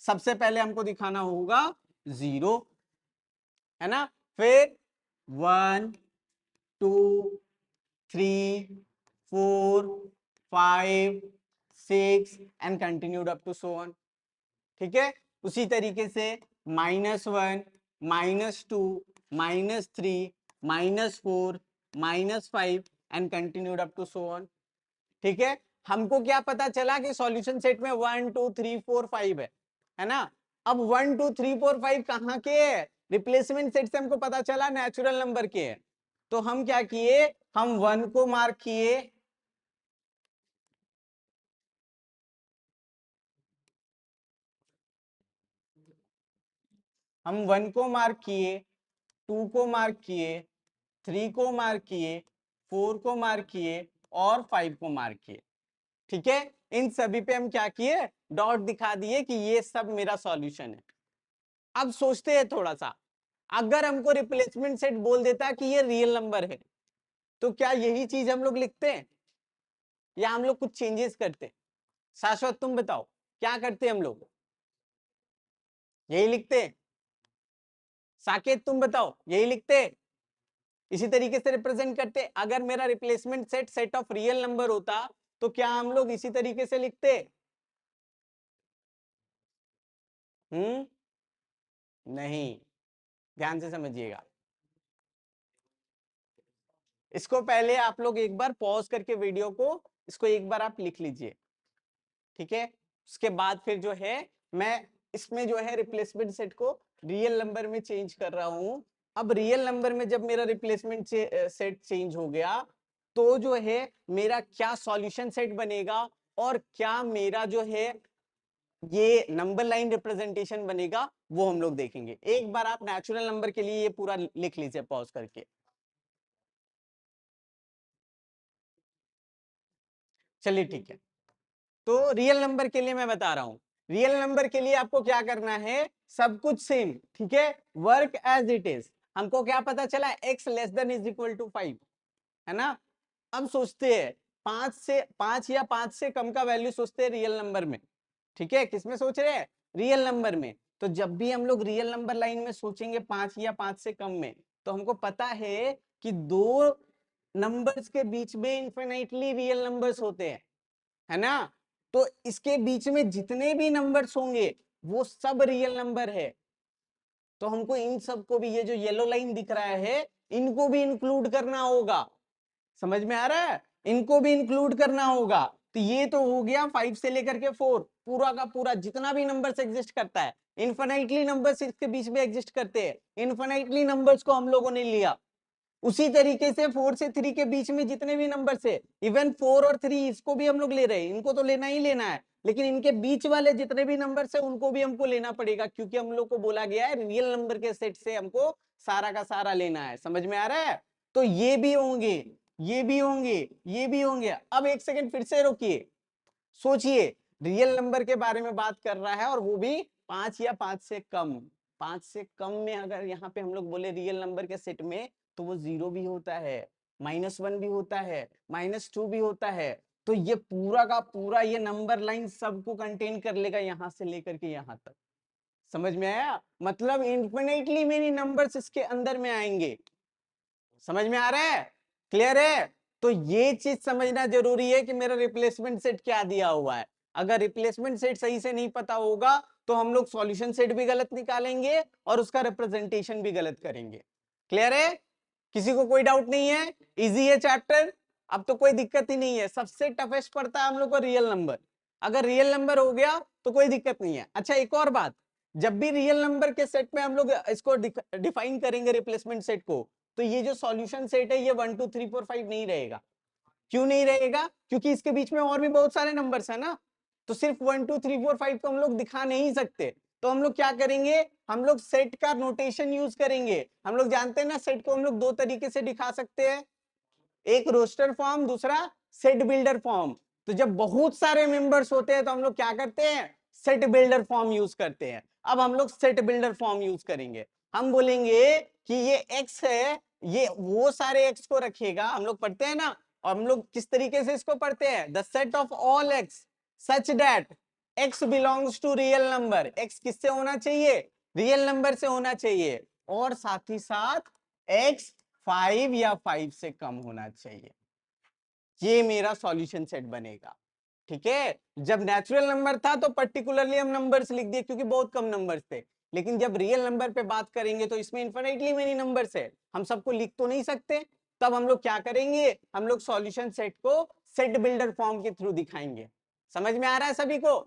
सबसे पहले हमको दिखाना होगा 0, है ना, फिर 1 2 3 4 5 6 and continued up to so on. ठीक है, उसी तरीके से -1 -2 -3 -4 -5 and continued up to so on. ठीक है, हमको क्या पता चला कि सॉल्यूशन सेट में 1 2 3 4 5 है ना। अब 1 2 3 4 5 कहाँ के है, रिप्लेसमेंट सेट से हमको पता चला नेचुरल नंबर के है। तो हम क्या किए, हम 1 को मार्क किए, हम 1 को मार्क किए, 2 को मार्क किए, 3 को मार्क किए, 4 को मार्क किए और 5 को मार्क किए। ठीक है, इन सभी पे हम क्या किए, डॉट दिखा दिए कि ये सब मेरा सॉल्यूशन है। अब सोचते हैं थोड़ा सा, अगर हमको रिप्लेसमेंट सेट बोल देता कि ये रियल नंबर है, तो क्या यही चीज हम लोग लिखते हैं या हम लोग कुछ चेंजेस करते? शाश्वत तुम बताओ, क्या करते हम लोग, यही लिखते? साकेत तुम बताओ, यही लिखते, इसी तरीके से रिप्रेजेंट करते? अगर मेरा replacement set set of real number होता तो क्या हम लोग इसी तरीके से लिखते? नहीं, ध्यान से समझिएगा, इसको पहले आप लोग एक बार पॉज करके वीडियो को, इसको एक बार आप लिख लीजिए। ठीक है, उसके बाद फिर जो है मैं इसमें जो है रिप्लेसमेंट सेट को रियल नंबर में चेंज कर रहा हूं। अब रियल नंबर में जब मेरा रिप्लेसमेंट सेट चेंज हो गया तो जो है मेरा क्या सॉल्यूशन सेट बनेगा और क्या मेरा जो है ये नंबर लाइन रिप्रेजेंटेशन बनेगा, वो हम लोग देखेंगे। एक बार आप नेचुरल नंबर के लिए ये पूरा लिख लीजिए पॉज करके। चलिए ठीक है, तो रियल नंबर के लिए मैं बता रहा हूं, रियल नंबर के लिए आपको क्या करना है, सब कुछ सेम। ठीक है, वर्क एज इट इज। हमको क्या पता चला, x less than is equal to 5, है ना। अब सोचते हैं 5 या 5 से कम का वैल्यू सोचते हैं रियल नंबर में। ठीक है, किसमें सोच रहे हैं, रियल नंबर में। तो जब भी हम लोग रियल नंबर लाइन में सोचेंगे 5 या 5 से कम में, तो हमको पता है कि दो नंबर्स के बीच में इनफिनिटली रियल नंबर्स होते हैं, है ना। तो इसके बीच में जितने भी नंबर्स होंगे वो सब रियल नंबर है। तो हमको इन सबको भी, ये जो येलो लाइन दिख रहा है, इनको भी इंक्लूड करना होगा। समझ में आ रहा है, इनको भी इंक्लूड करना होगा। तो ये तो हो गया 5 से लेकर के 4, पूरा का पूरा जितना भी नंबर्स एग्जिस्ट करता है, इनफिनिटली नंबर्स इसके बीच में एग्जिस्ट करते हैं, इनफिनिटली नंबर्स को हम लोगों ने लिया। उसी तरीके से 4 से 3 के बीच में जितने भी नंबर है, इवन 4 और 3 इसको भी हम लोग ले रहे हैं, इनको तो लेना ही लेना है, लेकिन इनके बीच वाले जितने भी नंबर है उनको भी हमको लेना पड़ेगा, क्योंकि हम लोग को बोला गया है रियल नंबर के सेट से हमको सारा का सारा लेना है। समझ में आ रहा है, तो ये भी होंगे, ये भी होंगे, ये भी होंगे। अब एक सेकंड फिर से रोकिए, सोचिए, रियल नंबर के बारे में बात कर रहा है और वो भी 5 या 5 से कम। 5 से कम में अगर यहाँ पे हम लोग बोले रियल नंबर के सेट में, तो वो 0 भी होता है, -1 भी होता है, -2 भी होता है। तो ये पूरा का पूरा ये नंबर लाइन सबको कंटेन कर लेगा, यहां से लेकर के यहां तक। समझ में आया, मतलब इन्फिनिटली मेनी नंबर्स इसके अंदर में आएंगे। समझ में आ रहा है, क्लियर है। तो ये चीज समझना जरूरी है कि मेरा रिप्लेसमेंट सेट क्या दिया हुआ है। अगर रिप्लेसमेंट सेट सही से नहीं पता होगा तो हम लोग सॉल्यूशन सेट भी गलत निकालेंगे और उसका रिप्रेजेंटेशन भी गलत करेंगे। क्लियर है, किसी को कोई डाउट नहीं है, इजी है चैप्टर, अब तो कोई दिक्कत ही नहीं है। सबसे टफेस्ट पड़ता है हम लोग को रियल नंबर, अगर रियल नंबर हो गया तो कोई दिक्कत नहीं है। अच्छा, एक और बात, जब भी रियल नंबर के सेट में हम लोग इसको डिफाइन करेंगे रिप्लेसमेंट सेट को, तो ये जो सॉल्यूशन सेट है ये 1 2 3 4 5 नहीं रहेगा। क्यों नहीं रहेगा, क्योंकि इसके बीच में और भी बहुत सारे नंबर्स है ना, तो सिर्फ 1 2 3 4 5 को हम लोग दिखा नहीं सकते। तो हम लोग क्या करेंगे, हम लोग सेट का नोटेशन यूज करेंगे। हम लोग जानते हैं ना, सेट को हम लोग दो तरीके से दिखा सकते हैं, एक रोस्टर फॉर्म, दूसरा सेट बिल्डर फॉर्म। तो जब बहुत सारे मेंबर्स होते हैं तो हम लोग क्या करते हैं, सेट बिल्डर फॉर्म यूज करते हैं। अब हम लोग सेट बिल्डर फॉर्म यूज करेंगे, हम बोलेंगे कि ये एक्स है, ये वो सारे एक्स को रखेगा, हम लोग पढ़ते हैं ना। और हम लोग किस तरीके से इसको पढ़ते हैं, the set of all x such that x belongs to real number, x किससे होना चाहिए, रियल नंबर से होना चाहिए, और साथ ही साथ x 5 या 5 से कम होना चाहिए। ये मेरा सॉल्यूशन सेट बनेगा। ठीक है, जब नेचुरल नंबर था तो पर्टिकुलरली हम नंबर्स लिख दिए क्योंकि बहुत कम नंबर्स थे, लेकिन जब रियल नंबर पे बात करेंगे तो इसमें इन्फिनिटली मेनी नंबर्स है, हम सबको लिख तो नहीं सकते। तब हम लोग क्या करेंगे, हम लोग सॉल्यूशन सेट को सेट बिल्डर फॉर्म के थ्रू दिखाएंगे। समझ में आ रहा है सभी को,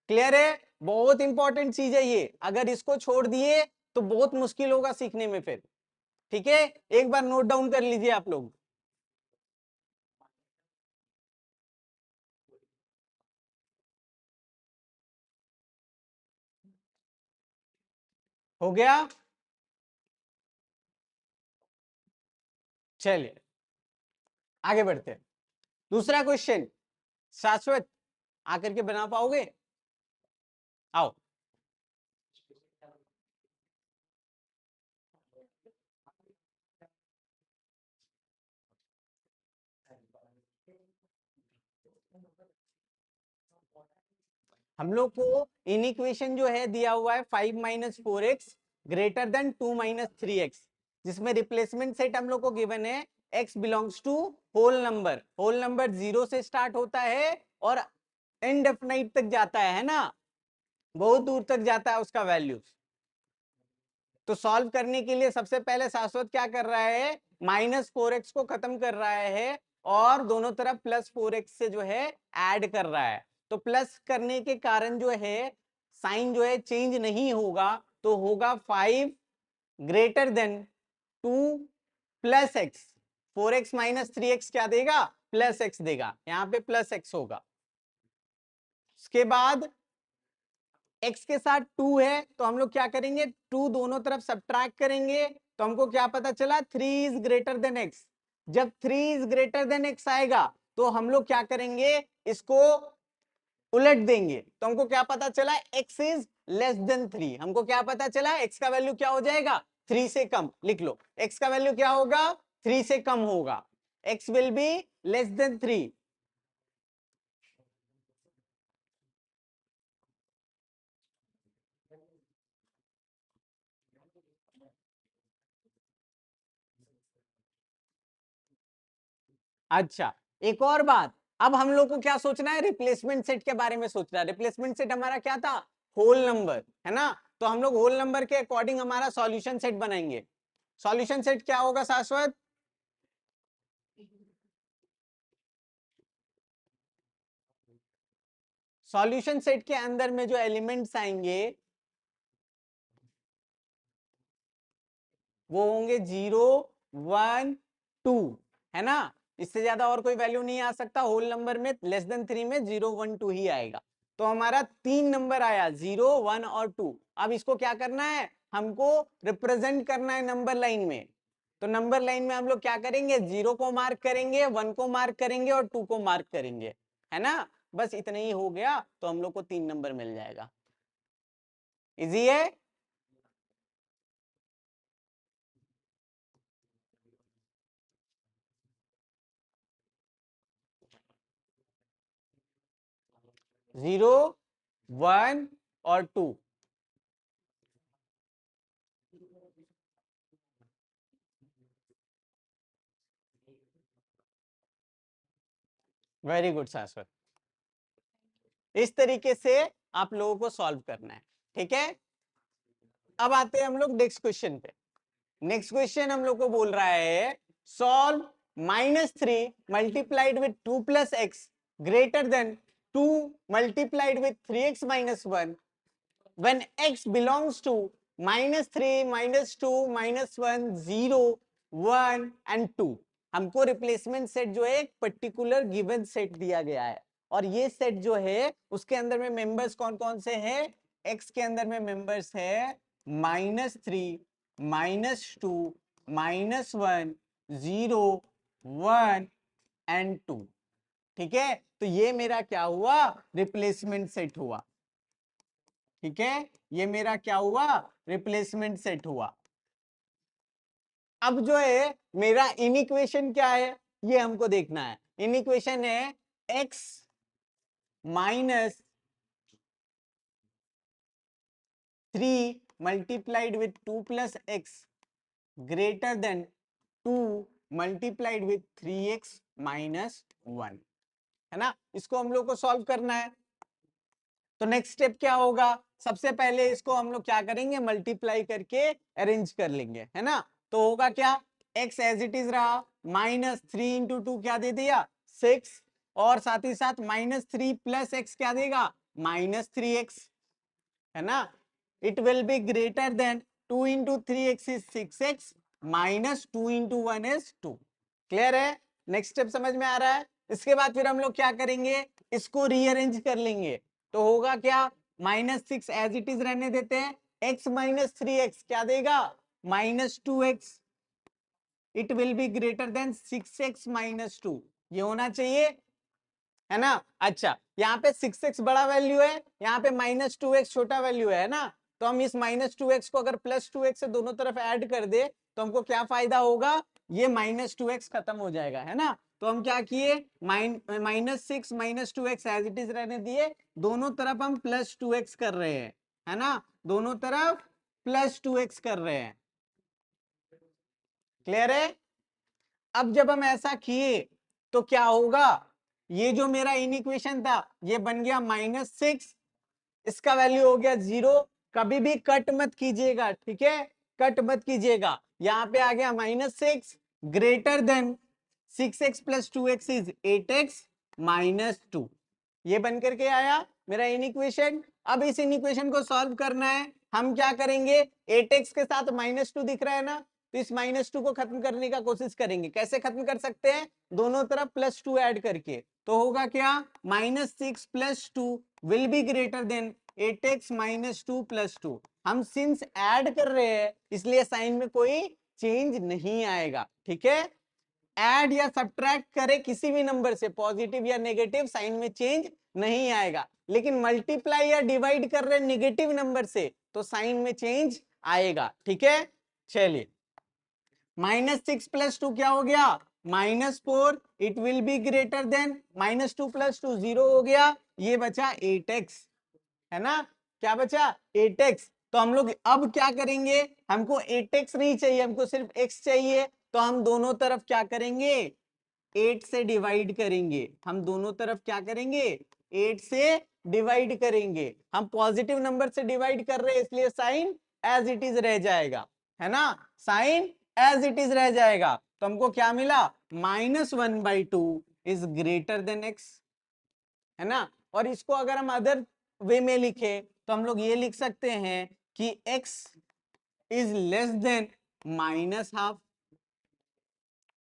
क्लियर है? बहुत इंपॉर्टेंट चीज है ये, अगर इसको छोड़ दिए तो बहुत मुश्किल होगा सीखने में फिर। ठीक है, एक बार नोट डाउन कर लीजिए आप लोग। हो गया, चलिए आगे बढ़ते हैं। दूसरा क्वेश्चन, शाश्वत आकर के बना पाओगे? आओ। हम लोग को इन इक्वेशन जो है दिया हुआ है 5 minus 4x greater than 2 minus 3x, जिसमें रिप्लेसमेंट सेट हम लोग को गिवन है x belongs to whole number 0 से स्टार्ट होता है और इनडेफिनाइट तक जाता है ना, बहुत दूर तक जाता है उसका वैल्यू। तो सॉल्व करने के लिए सबसे पहले शाश्वत क्या कर रहा है, माइनस 4x को खत्म कर रहा है और दोनों तरफ प्लस 4x से जो है ऐड कर रहा है। तो प्लस करने के कारण जो है साइन जो है चेंज नहीं होगा, तो होगा 5 greater than 2 plus x. 4x minus 3x क्या देगा, प्लस एक्स देगा, यहां पे प्लस एक्स होगा। उसके बाद x के साथ 2 है तो हम लोग क्या करेंगे, 2 दोनों तरफ सब्ट्रैक्ट करेंगे, तो हमको क्या पता चला, 3 इज ग्रेटर देन x। जब 3 इज ग्रेटर देन x आएगा तो हम लोग क्या करेंगे, इसको उलट देंगे, तो हमको क्या पता चला, x इज लेस देन 3। हमको क्या पता चला, x का वैल्यू क्या हो जाएगा, 3 से कम। लिख लो, x का वैल्यू क्या होगा, 3 से कम होगा, x will be less then 3। अच्छा, एक और बात, अब हम लोग को क्या सोचना है, रिप्लेसमेंट सेट के बारे में सोचना है। रिप्लेसमेंट सेट हमारा क्या था, होल नंबर है ना, तो हम लोग होल नंबर के अकॉर्डिंग हमारा सॉल्यूशन सेट बनाएंगे। सॉल्यूशन सेट क्या होगा शाश्वत, सॉल्यूशन सेट के अंदर में जो एलिमेंट्स आएंगे वो होंगे 0 1 2, है ना, इससे ज्यादा और कोई वैल्यू नहीं आ सकता। होल नंबर में लेस देन 3 में 0 1 2 ही आएगा। तो हमारा 3 नंबर आया, 0 1 और 2। अब इसको क्या करना है, हमको रिप्रेजेंट करना है नंबर लाइन में। तो नंबर लाइन में हम लोग क्या करेंगे, 0 को मार्क करेंगे, 1 को मार्क करेंगे और 2 को मार्क करेंगे, है ना। बस इतना ही हो गया, तो हम लोग को 3 नंबर मिल जाएगा। इजी है। जीरो, वन और टू। वेरी गुड शाश्वत, इस तरीके से आप लोगों को सॉल्व करना है। ठीक है, अब आते हैं हम लोग नेक्स्ट क्वेश्चन पे। नेक्स्ट क्वेश्चन हम लोग को बोल रहा है, solve -3 multiplied with 2 plus x greater than 2 multiplied with 3x minus 1 when x belongs to -3 -2 -1 0 1 and 2। हमको रिप्लेसमेंट सेट जो है एक पर्टिकुलर गिवन सेट दिया गया है, और ये सेट जो है उसके अंदर में मेंबर्स कौन कौन से हैं, x के अंदर में मेंबर्स है -3 -2 -1 0 1 एंड 2। ठीक है, तो ये मेरा क्या हुआ, रिप्लेसमेंट सेट हुआ। ठीक है, ये मेरा क्या हुआ, रिप्लेसमेंट सेट हुआ। अब जो है मेरा इन इक्वेशन क्या है, ये हमको देखना है। इन इक्वेशन है x minus 3 multiplied with 2 plus x greater than 2 multiplied with 3x minus 1, है ना। इसको हम लोग को सॉल्व करना है। तो नेक्स्ट स्टेप क्या होगा, सबसे पहले इसको हम लोग क्या करेंगे, मल्टीप्लाई करके अरेंज कर लेंगे, है ना। तो होगा क्या, x एज इट इज रहा, माइनस 3 इंटू टू क्या दे दिया 6, और साथ ही साथ माइनस 3 प्लस एक्स क्या देगा -3x, है ना। It will be greater then 2 into 3x is 6x minus 2 into 1 is 2। Clear है, नेक्स्ट स्टेप समझ में आ रहा है। इसके बाद फिर हम लोग क्या करेंगे, इसको रीअरेंज कर लेंगे। तो होगा क्या, -6 एज इट इज रहने देते हैं, x माइनस 3x क्या देगा -2x, it will be greater then 6x minus 2, ये होना चाहिए, है ना। अच्छा, यहाँ पे 6x बड़ा वैल्यू है, यहाँ पे -2x छोटा वैल्यू है ना। तो हम इस -2x को अगर +2x से दोनों तरफ ऐड कर दे तो हमको क्या फायदा होगा, ये -2x खत्म हो जाएगा, है ना। तो हम क्या किए, -6 -2x एज इट इज रहने दिए, दोनों तरफ हम +2x कर रहे हैं, है ना, दोनों तरफ +2x कर रहे हैं। क्लियर है। अब जब हम ऐसा किए तो क्या होगा, ये जो मेरा इनइक्वेशन था ये बन गया -6, इसका वैल्यू हो गया 0। कभी भी कट मत कीजिएगा, ठीक है, कट मत कीजिएगा। यहाँ पे आ गया -6 greater than 6x plus 2x is 8x minus 2, ये बन करके आया मेरा इनइक्वेशन। अब इस इनइक्वेशन को सॉल्व करना है, हम क्या करेंगे, 8x के साथ -2 दिख रहा है ना, तो इस -2 को खत्म करने का कोशिश करेंगे। कैसे खत्म कर सकते हैं, दोनों तरफ +2 ऐड करके। तो होगा क्या, -6 plus 2 will be greater then 8x minus 2 plus 2। हम सिंस ऐड कर रहे हैं इसलिए साइन में कोई चेंज नहीं आएगा, ठीक है। ऐड या सब्ट्रैक्ट करे किसी भी नंबर से, पॉजिटिव या नेगेटिव, साइन में चेंज नहीं आएगा। लेकिन मल्टीप्लाई या डिवाइड कर रहे नेगेटिव नंबर से तो साइन में चेंज आएगा, ठीक है। चलिए, -6 प्लस 2 क्या हो गया -4, it will be greater then -2 plus 2 0 हो गया, ये बचा 8x, है ना। क्या बचा 8x। तो हम लोग अब क्या करेंगे, हमको 8x नहीं चाहिए, हमको सिर्फ x चाहिए। तो हम दोनों तरफ क्या करेंगे, 8 से डिवाइड करेंगे, हम दोनों तरफ क्या करेंगे 8 से डिवाइड करेंगे। हम पॉजिटिव नंबर से डिवाइड कर रहे हैं इसलिए साइन एज इट इज रह जाएगा, है ना, साइन एज इट इज रह जाएगा। तो हमको क्या मिला, -1/2 इज ग्रेटर देन x, है ना। और इसको अगर हम अदर वे में लिखे तो हम लोग ये लिख सकते हैं कि x इज लेस देन -12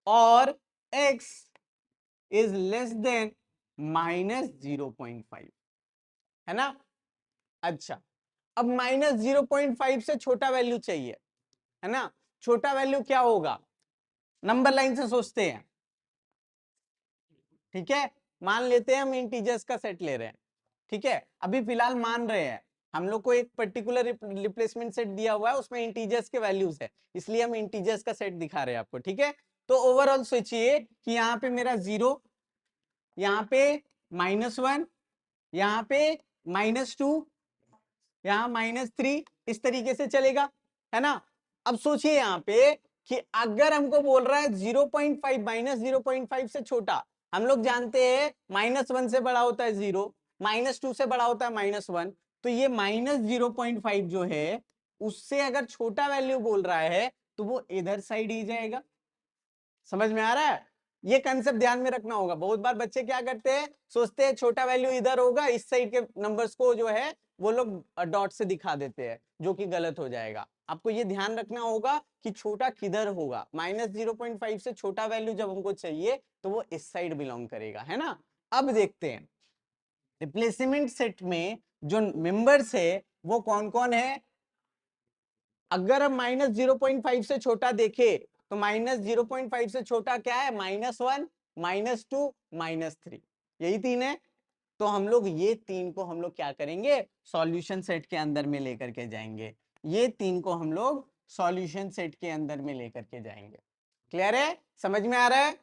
और x इज लेस देन -0.5, है ना। अच्छा, अब -0.5 से छोटा वैल्यू चाहिए, है ना। छोटा वैल्यू क्या होगा, नंबर लाइन से सोचते हैं, ठीक है। मान लेते हैं हम इंटीजर्स का सेट ले रहे हैं, ठीक है, अभी फिलहाल मान रहे हैं हम लोग को एक पर्टिकुलर रिप्लेसमेंट सेट दिया हुआ है, उसमें इंटीजर्स के वैल्यूज है, इसलिए हम इंटीजर्स का सेट दिखा रहे हैं आपको, ठीक है। तो ओवरऑल सोचिए कि यहाँ पे मेरा 0, यहाँ पे -1, यहाँ पे -2, यहाँ -3, इस तरीके से चलेगा, है ना। अब सोचिए यहाँ पे कि अगर हमको बोल रहा है 0.5, -0.5 से छोटा, हम लोग जानते हैं -1 से बड़ा होता है 0, -2 से बड़ा होता है -1, तो ये -0.5 जो है उससे अगर छोटा वैल्यू बोल रहा है तो वो इधर साइड ही जाएगा। समझ में आ रहा है, ये कंसेप्ट ध्यान में रखना होगा। बहुत बार बच्चे क्या करते हैं, सोचते हैं छोटा वैल्यू इधर होगा, इस साइड के नंबर्स को जो है वो लोग डॉट से दिखा देते हैं, जो कि गलत हो जाएगा। आपको ये ध्यान रखना होगा कि छोटा किधर होगा, -0.5 से छोटा वैल्यू जब हमको चाहिए तो वो इस साइड बिलोंग करेगा, है ना। अब देखते हैं रिप्लेसमेंट सेट में जो मेंबर्स है वो कौन कौन है। अगर हम -0.5 से छोटा देखे तो -0.5 से छोटा क्या है, -1, -2, -3, यही तीन है। तो हम लोग ये तीन को हम लोग क्या करेंगे, सॉल्यूशन सेट के अंदर में लेकर के जाएंगे, ये तीन को हम लोग सॉल्यूशन सेट के अंदर में लेकर के जाएंगे। क्लियर है, समझ में आ रहा है।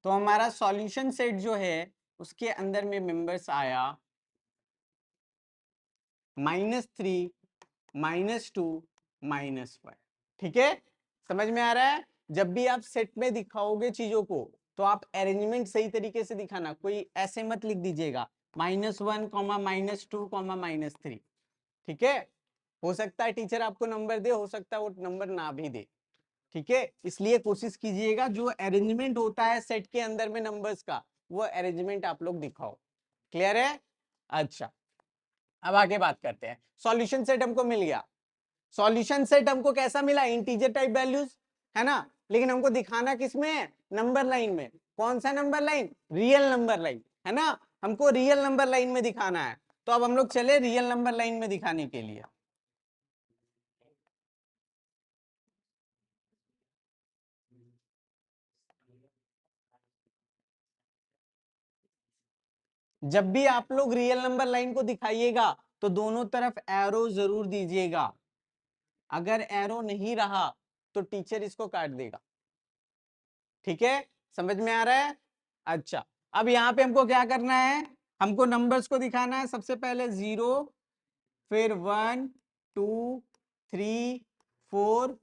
तो हमारा सॉल्यूशन सेट जो है उसके अंदर में मेंबर्स आया -3, -2, -1। ठीक है, समझ में आ रहा है? जब भी आप सेट में दिखाओगे चीजों को तो आप अरेंजमेंट सही तरीके से दिखाना, कोई ऐसे मत लिख दीजिएगा -1, -2, -3। ठीक है, हो सकता है टीचर आपको नंबर दे, हो सकता है वो नंबर ना भी दे। ठीक है, इसलिए कोशिश कीजिएगा जो अरेंजमेंट होता है सेट के अंदर में नंबर्स का, वो अरेंजमेंट आप लोग दिखाओ। क्लियर है? अच्छा, अब आगे बात करते हैं। सॉल्यूशन सेट हमको मिल गया। सॉल्यूशन सेट हमको कैसा मिला? इंटीजर टाइप वैल्यूज, है ना? लेकिन हमको दिखाना किसमें है? नंबर लाइन में। कौन सा number line? Real number line, है ना? हमको रियल नंबर लाइन में दिखाना है। तो अब हम लोग चले रियल नंबर लाइन में दिखाने के लिए। जब भी आप लोग रियल नंबर लाइन को दिखाइएगा तो दोनों तरफ एरो जरूर दीजिएगा। अगर एरो नहीं रहा तो टीचर इसको काट देगा। ठीक है, समझ में आ रहा है? अच्छा, अब यहाँ पे हमको क्या करना है? हमको नंबर्स को दिखाना है। सबसे पहले 0, फिर 1, 2, 3, 4,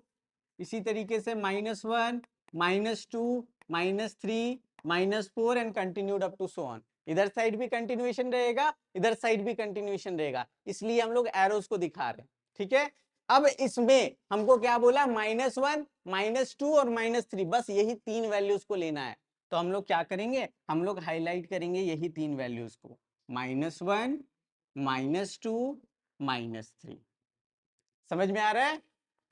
इसी तरीके से -1, -2, -3, -4 and continued up to so on. इधर साइड भी कंटिन्यूएशन रहेगा, इधर साइड भी कंटिन्यूएशन रहेगा, इसलिए हम लोग एरोस को दिखा रहे हैं। ठीक है, अब इसमें हमको क्या बोला? -1, -2 और -3, बस यही 3 वैल्यूज को लेना है। तो हम लोग क्या करेंगे? हम लोग हाईलाइट करेंगे यही 3 वैल्यूज को, -1, -2, -3। समझ में आ रहा है?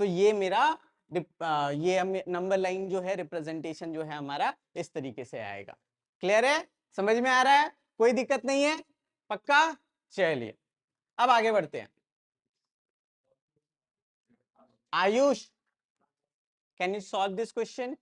तो ये मेरा ये नंबर लाइन जो है, रिप्रेजेंटेशन जो है हमारा इस तरीके से आएगा। क्लियर है? समझ में आ रहा है? कोई दिक्कत नहीं है? पक्का? चलिए अब आगे बढ़ते हैं। Ayush, can you solve this question?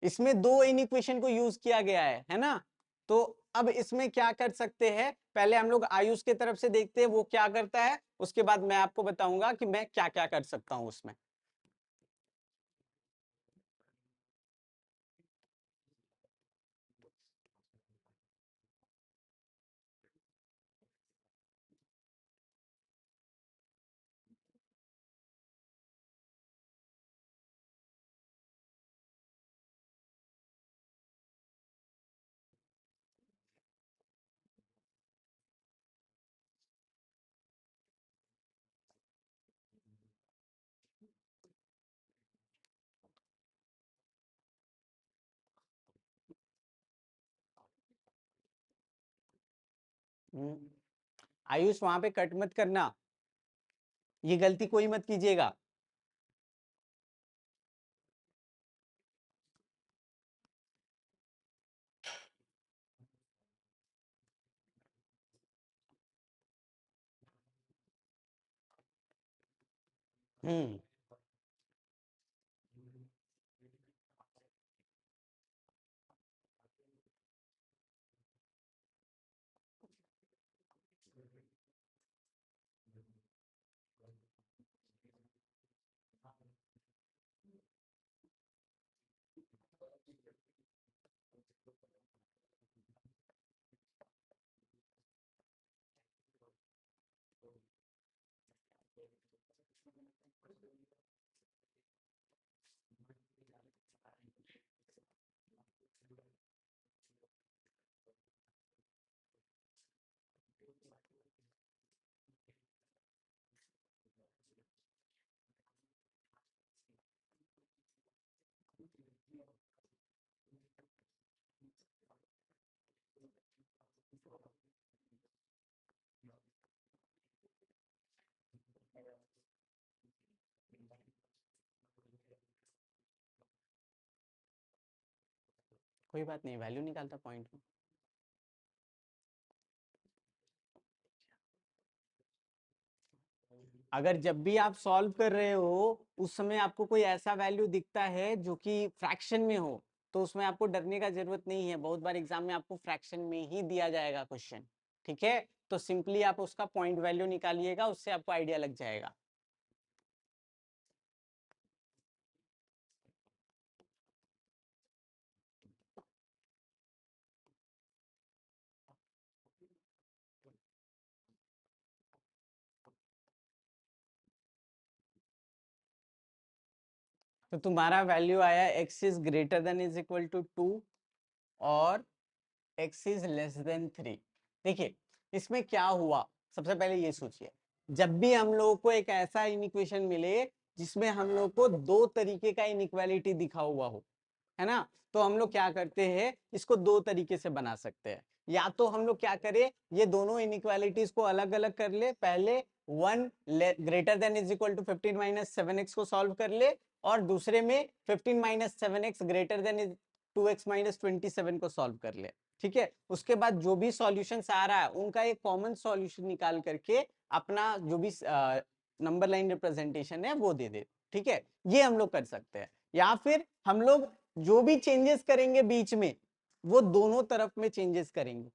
इसमें दो इन इक्वेशन को यूज किया गया है ना? तो अब इसमें क्या कर सकते हैं? पहले हम लोग आयुष के तरफ से देखते हैं वो क्या करता है, उसके बाद मैं आपको बताऊंगा कि मैं क्या क्या कर सकता हूं उसमें। आयुष, वहां पे कट मत करना, ये गलती कोई मत कीजिएगा। हम्म कोई बात नहीं, वैल्यू निकालता पॉइंट में। अगर जब भी आप सॉल्व कर रहे हो उस समय आपको कोई ऐसा वैल्यू दिखता है जो कि फ्रैक्शन में हो, तो उसमें आपको डरने का जरूरत नहीं है। बहुत बार एग्जाम में आपको फ्रैक्शन में ही दिया जाएगा क्वेश्चन। ठीक है, तो सिंपली आप उसका पॉइंट वैल्यू निकालिएगा, उससे आपको आइडिया लग जाएगा। तो तुम्हारा वैल्यू आया x is greater than is equal to 2 और x इज लेस देन 3। देखिए इसमें क्या हुआ, सबसे पहले ये सोचिए, जब भी हम लोगों को एक ऐसा इनइक्वेशन मिले जिसमें हम लोग को दो तरीके का इनइक्वालिटी दिखा हुआ हो, है ना, तो हम लोग क्या करते हैं, इसको दो तरीके से बना सकते हैं। या तो हम लोग क्या करें, ये दोनों इनइक्वालिटीज को अलग अलग कर ले, पहले 1 greater than is equal to 15 minus 7x को सॉल्व कर ले, और दूसरे में 15 minus 7x greater than 2x minus 27 को सॉल्व कर ले। ठीक है, उसके बाद जो भी सॉल्यूशंस आ रहा है उनका एक कॉमन सॉल्यूशन निकाल करके अपना जो भी नंबर लाइन रिप्रेजेंटेशन है वो दे दे। ठीक है, ये हम लोग कर सकते हैं। या फिर हम लोग जो भी चेंजेस करेंगे बीच में वो दोनों तरफ में चेंजेस करेंगे।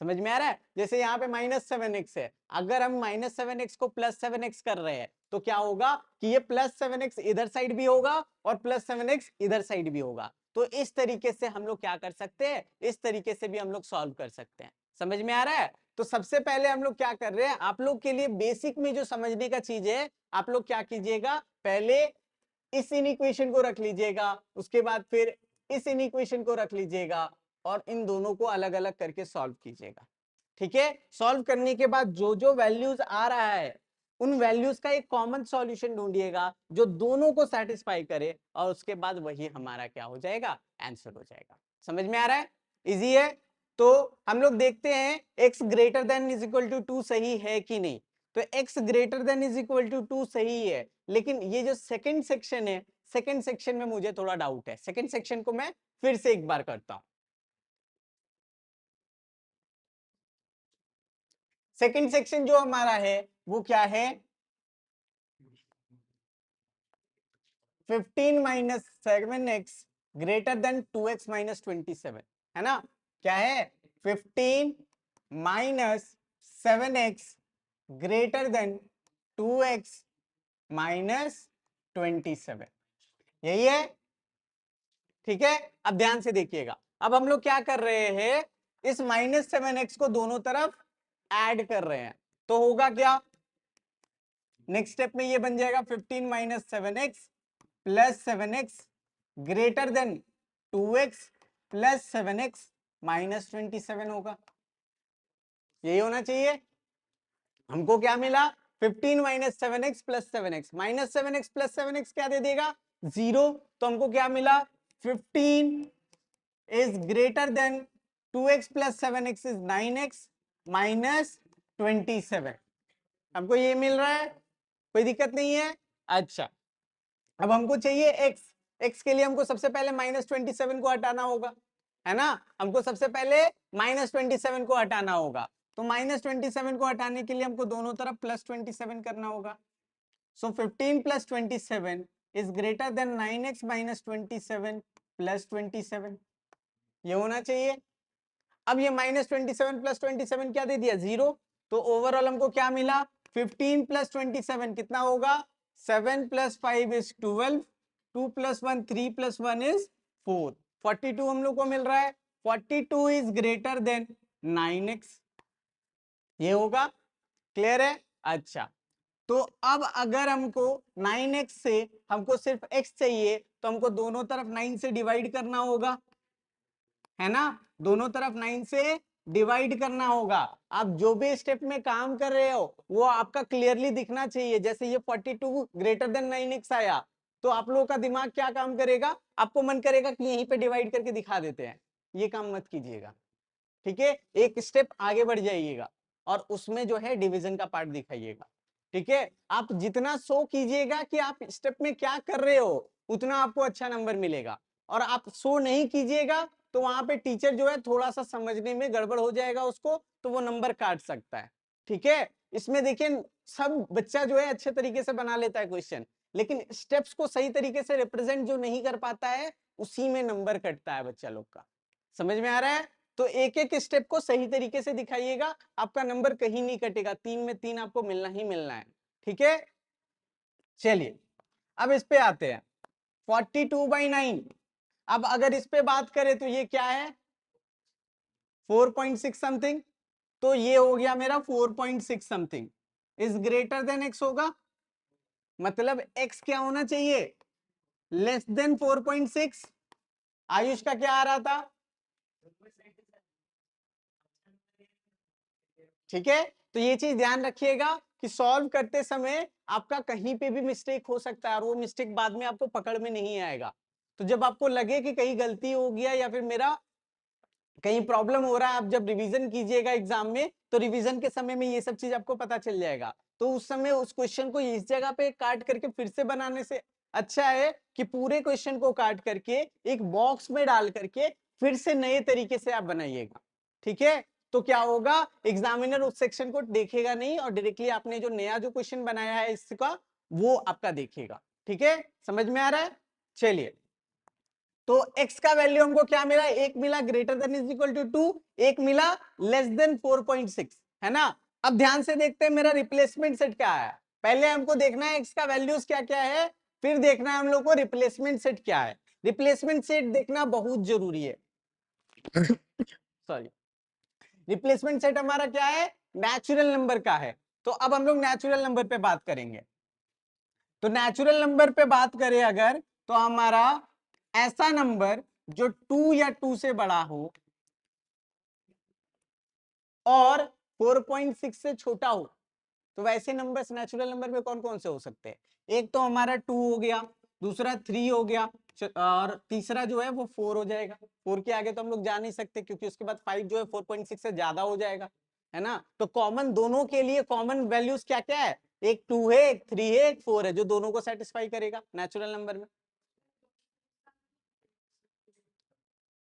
समझ में आ रहा है? जैसे यहाँ पे -7x है, अगर हम -7x को +7x कर रहे हैं तो क्या होगा कि ये +7x इधर साइड भी होगा और +7x इधर साइड भी होगा। तो इस तरीके से हम लोग क्या कर सकते हैं, इस तरीके से भी हम लोग सॉल्व कर सकते हैं। समझ में आ रहा है? तो सबसे पहले हम लोग क्या कर रहे हैं, आप लोग के लिए बेसिक में जो समझने का चीज है, आप लोग क्या कीजिएगा, पहले इस इनइक्वेशन को रख लीजिएगा, उसके बाद फिर इस इनइक्वेशन को रख लीजिएगा और इन दोनों को अलग अलग करके सॉल्व कीजिएगा। ठीक है, सॉल्व करने के बाद जो जो वैल्यूज आ रहा है उन वैल्यूज का एक कॉमन सॉल्यूशन ढूंढिएगा जो दोनों को सेटिस्फाई करे, और उसके बाद वही हमारा क्या हो जाएगा, आंसर हो जाएगा। समझ में आ रहा है? इजी है। तो हम लोग देखते हैं x greater than is equal to 2 सही है कि नहीं। तो x greater than is equal to 2 सही है, लेकिन ये जो सेकंड सेक्शन है, सेकंड सेक्शन में मुझे थोड़ा डाउट है। सेकंड सेक्शन को मैं फिर से एक बार करता हूं। सेकंड सेक्शन जो हमारा है वो क्या है, 15 minus 7x greater than 2x minus 27, है ना। क्या है, 15 minus 7x greater than 2x minus 27, यही है। ठीक है, अब ध्यान से देखिएगा, अब हम लोग क्या कर रहे हैं, इस -7x को दोनों तरफ ऐड कर रहे हैं, तो होगा क्या, नेक्स्ट स्टेप में ये बन जाएगा 15 minus 7x plus 7x greater than 2x plus 7x minus 27 होगा। यही होना चाहिए। हमको क्या मिला, 15 minus 7x plus 7x, -7x plus 7x क्या दे देगा, 0। तो हमको क्या मिला, 15 is greater than 2x plus 7x is 9x minus 27। हमको ये मिल रहा है, कोई दिक्कत नहीं है। अच्छा, अब हमको चाहिए x, x के लिए हमको सबसे पहले -27 को हटाना होगा, है ना। हमको सबसे पहले -27 को हटाना होगा, तो -27 को हटाने के लिए हमको दोनों तरफ +27 करना होगा। सो 15 plus 27 is greater then 9x minus 27 plus 27, ये होना चाहिए। अब ये -27 प्लस 27 क्या दे दिया, 0। तो ओवरऑल हमको क्या मिला, 15 प्लस 27 कितना होगा, 7 plus 5 is 12, 2 plus 1 3 plus 1 is 4, 42 हम लोग को मिल रहा है। 42 इज ग्रेटर देन 9x, ये होगा। क्लियर है? अच्छा, तो अब अगर हमको 9x से हमको सिर्फ x चाहिए तो हमको दोनों तरफ 9 से डिवाइड करना होगा, है ना। दोनों तरफ 9 से डिवाइड करना होगा। आप जो भी स्टेप में काम कर रहे हो वो आपका क्लियरली दिखना चाहिए। जैसे ये 42 ग्रेटर देन 9x आया तो आप लोगों का दिमाग क्या काम करेगा, आपको मन करेगा कि यहीं पे डिवाइड करके दिखा देते हैं। ये काम मत कीजिएगा, ठीक है। एक स्टेप आगे बढ़ जाइएगा और उसमें जो है डिवीजन का पार्ट दिखाइएगा। ठीक है, आप जितना शो कीजिएगा कि आप स्टेप में क्या कर रहे हो उतना आपको अच्छा नंबर मिलेगा, और आप शो नहीं कीजिएगा तो वहां पे टीचर जो है थोड़ा सा समझने में गड़बड़ हो जाएगा उसको, तो वो नंबर काट सकता है। ठीक है, इसमें देखिए सब बच्चा जो है अच्छे तरीके से बना लेता है क्वेश्चन, लेकिन स्टेप्स को सही तरीके से रिप्रेजेंट जो नहीं कर पाता है उसी में नंबर कटता है बच्चा लोग का। समझ में आ रहा है? तो एक एक स्टेप को सही तरीके से दिखाइएगा, आपका नंबर कहीं नहीं कटेगा, 3 में 3 आपको मिलना ही मिलना है। ठीक है, चलिए अब इस पे आते हैं 42/9। अब अगर इस पे बात करें तो ये क्या है 4.6 समथिंग, तो ये हो गया मेरा 4.6 something is greater then x होगा, मतलब एक्स क्या होना चाहिए लेस देन 4.6। आयुष का क्या आ रहा था, ठीक है। तो ये चीज ध्यान रखिएगा कि सॉल्व करते समय आपका कहीं पे भी मिस्टेक हो सकता है और वो मिस्टेक बाद में आपको पकड़ में नहीं आएगा। तो जब आपको लगे कि कहीं गलती हो गया या फिर मेरा कहीं प्रॉब्लम हो रहा है, आप जब रिवीजन कीजिएगा एग्जाम में तो रिवीजन के समय में ये सब चीज आपको पता चल जाएगा। तो उस समय उस क्वेश्चन को इस जगह पे काट करके फिर से बनाने से अच्छा है कि पूरे क्वेश्चन को काट करके एक बॉक्स में डाल करके फिर से नए तरीके से आप बनाइएगा। ठीक है, तो क्या होगा एग्जामिनर उस सेक्शन को देखेगा नहीं और डायरेक्टली आपने जो नया जो क्वेश्चन बनाया है इसका वो आपका देखेगा। ठीक है, समझ में आ रहा है। चलिए, तो x का वैल्यू हमको क्या मिला, एक मिला greater than is equal to 2, एक मिला लेस देन 4.6, है ना। अब ध्यान से देखते हैं मेरा रिप्लेसमेंट सेट क्या है। पहले हमको देखना है x का वैल्यूज क्या क्या है, फिर देखना है हम लोग को रिप्लेसमेंट सेट क्या है। रिप्लेसमेंट सेट देखना बहुत जरूरी है सॉरी, रिप्लेसमेंट सेट हमारा क्या है नेचुरल नंबर का है। तो अब हम लोग नेचुरल नंबर पे बात करेंगे। तो नेचुरल नंबर पे बात करें अगर, तो हमारा ऐसा नंबर जो 2 या 2 से बड़ा हो और 4.6 से छोटा हो, तो वैसे नंबर्स नेचुरल नंबर में कौन कौन से हो सकते हैं। एक तो हमारा 2 हो गया, दूसरा 3 हो गया, और तीसरा जो है वो 4 हो जाएगा। 4 के आगे तो हम लोग जा नहीं सकते क्योंकि उसके बाद 5 जो है 4.6 से ज्यादा हो जाएगा, है ना। तो कॉमन दोनों के लिए कॉमन वैल्यूज क्या क्या है, एक 2 है, एक 3 है, एक 4 है, जो दोनों को सेटिस्फाई करेगा नेचुरल नंबर में,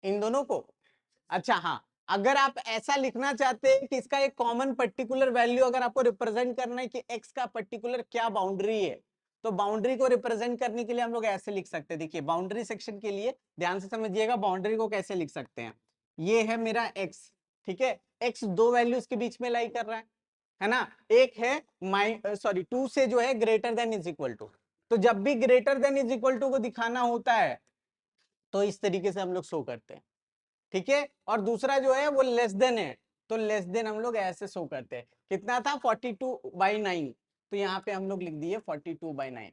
इन दोनों को। अच्छा हाँ, अगर आप ऐसा लिखना चाहते हैं कि इसका एक कॉमन पर्टिकुलर वैल्यू अगर आपको रिप्रेजेंट करना है कि एक्स का पर्टिकुलर क्या बाउंड्री है, तो बाउंड्री को रिप्रेजेंट करने के लिए हम लोग ऐसे लिख सकते हैं। देखिए बाउंड्री सेक्शन के लिए ध्यान से समझिएगा बाउंड्री को कैसे लिख सकते हैं। ये है मेरा एक्स, ठीक है, एक्स दो वैल्यूज के बीच में लाई कर रहा है ना। एक है 2 से जो है greater than is equal to, तो जब भी greater than is equal to को दिखाना होता है तो इस तरीके से हम लोग शो करते हैं। ठीक है, और दूसरा जो है वो लेस देन है, तो लेस देन हम लोग ऐसे शो करते हैं। कितना था 42/9, तो यहाँ पे हम लोग लिख दिए 42/9।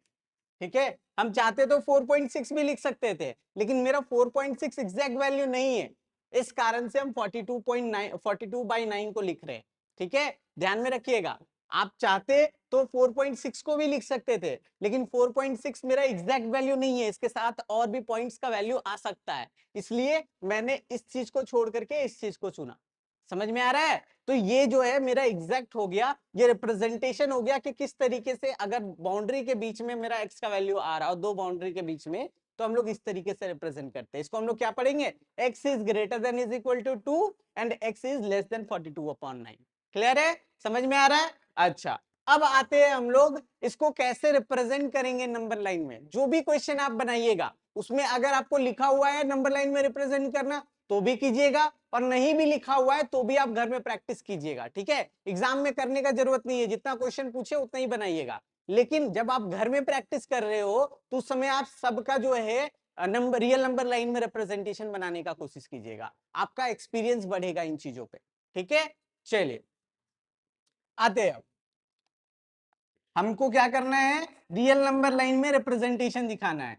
ठीक है, हम चाहते तो 4.6 भी लिख सकते थे, लेकिन मेरा 4.6 एग्जैक्ट वैल्यू नहीं है, इस कारण से हम 42/9 को लिख रहे हैं। ठीक है, ध्यान में रखिएगा, आप चाहते तो 4.6 को भी लिख सकते थे, लेकिन 4.6 मेरा एग्जैक्ट वैल्यू नहीं है, इसके साथ और भी पॉइंट्स का वैल्यू आ सकता है, इसलिए मैंने इस चीज को छोड़ करके इस चीज को चुना। समझ में आ रहा है। तो ये जो है मेरा एग्जैक्ट हो गया, ये रिप्रेजेंटेशन हो गया कि किस तरीके से अगर बाउंड्री के बीच में मेरा एक्स का वैल्यू आ रहा हो, दो बाउंड्री के बीच में, तो हम लोग इस तरीके से रिप्रेजेंट करते हैं। इसको हम लोग क्या पढ़ेंगे, x is greater than is equal to 2 and x is less than 42/9। Clear है, समझ में आ रहा है। अच्छा, अब आते हैं हम लोग इसको कैसे रिप्रेजेंट करेंगे नंबर लाइन में। जो भी क्वेश्चन आप बनाइएगा उसमें अगर आपको लिखा हुआ है नंबर लाइन में रिप्रेजेंट करना तो भी कीजिएगा, और नहीं भी लिखा हुआ है तो भी आप घर में प्रैक्टिस कीजिएगा। ठीक है, एग्जाम में करने का जरूरत नहीं है, जितना क्वेश्चन पूछे उतना ही बनाइएगा, लेकिन जब आप घर में प्रैक्टिस कर रहे हो तो उस समय आप सबका जो है नंबर रियल नंबर लाइन में रिप्रेजेंटेशन बनाने का कोशिश कीजिएगा, आपका एक्सपीरियंस बढ़ेगा इन चीजों पे। ठीक है, चलिए आते हैं, हमको क्या करना है रियल नंबर लाइन में रिप्रेजेंटेशन दिखाना है।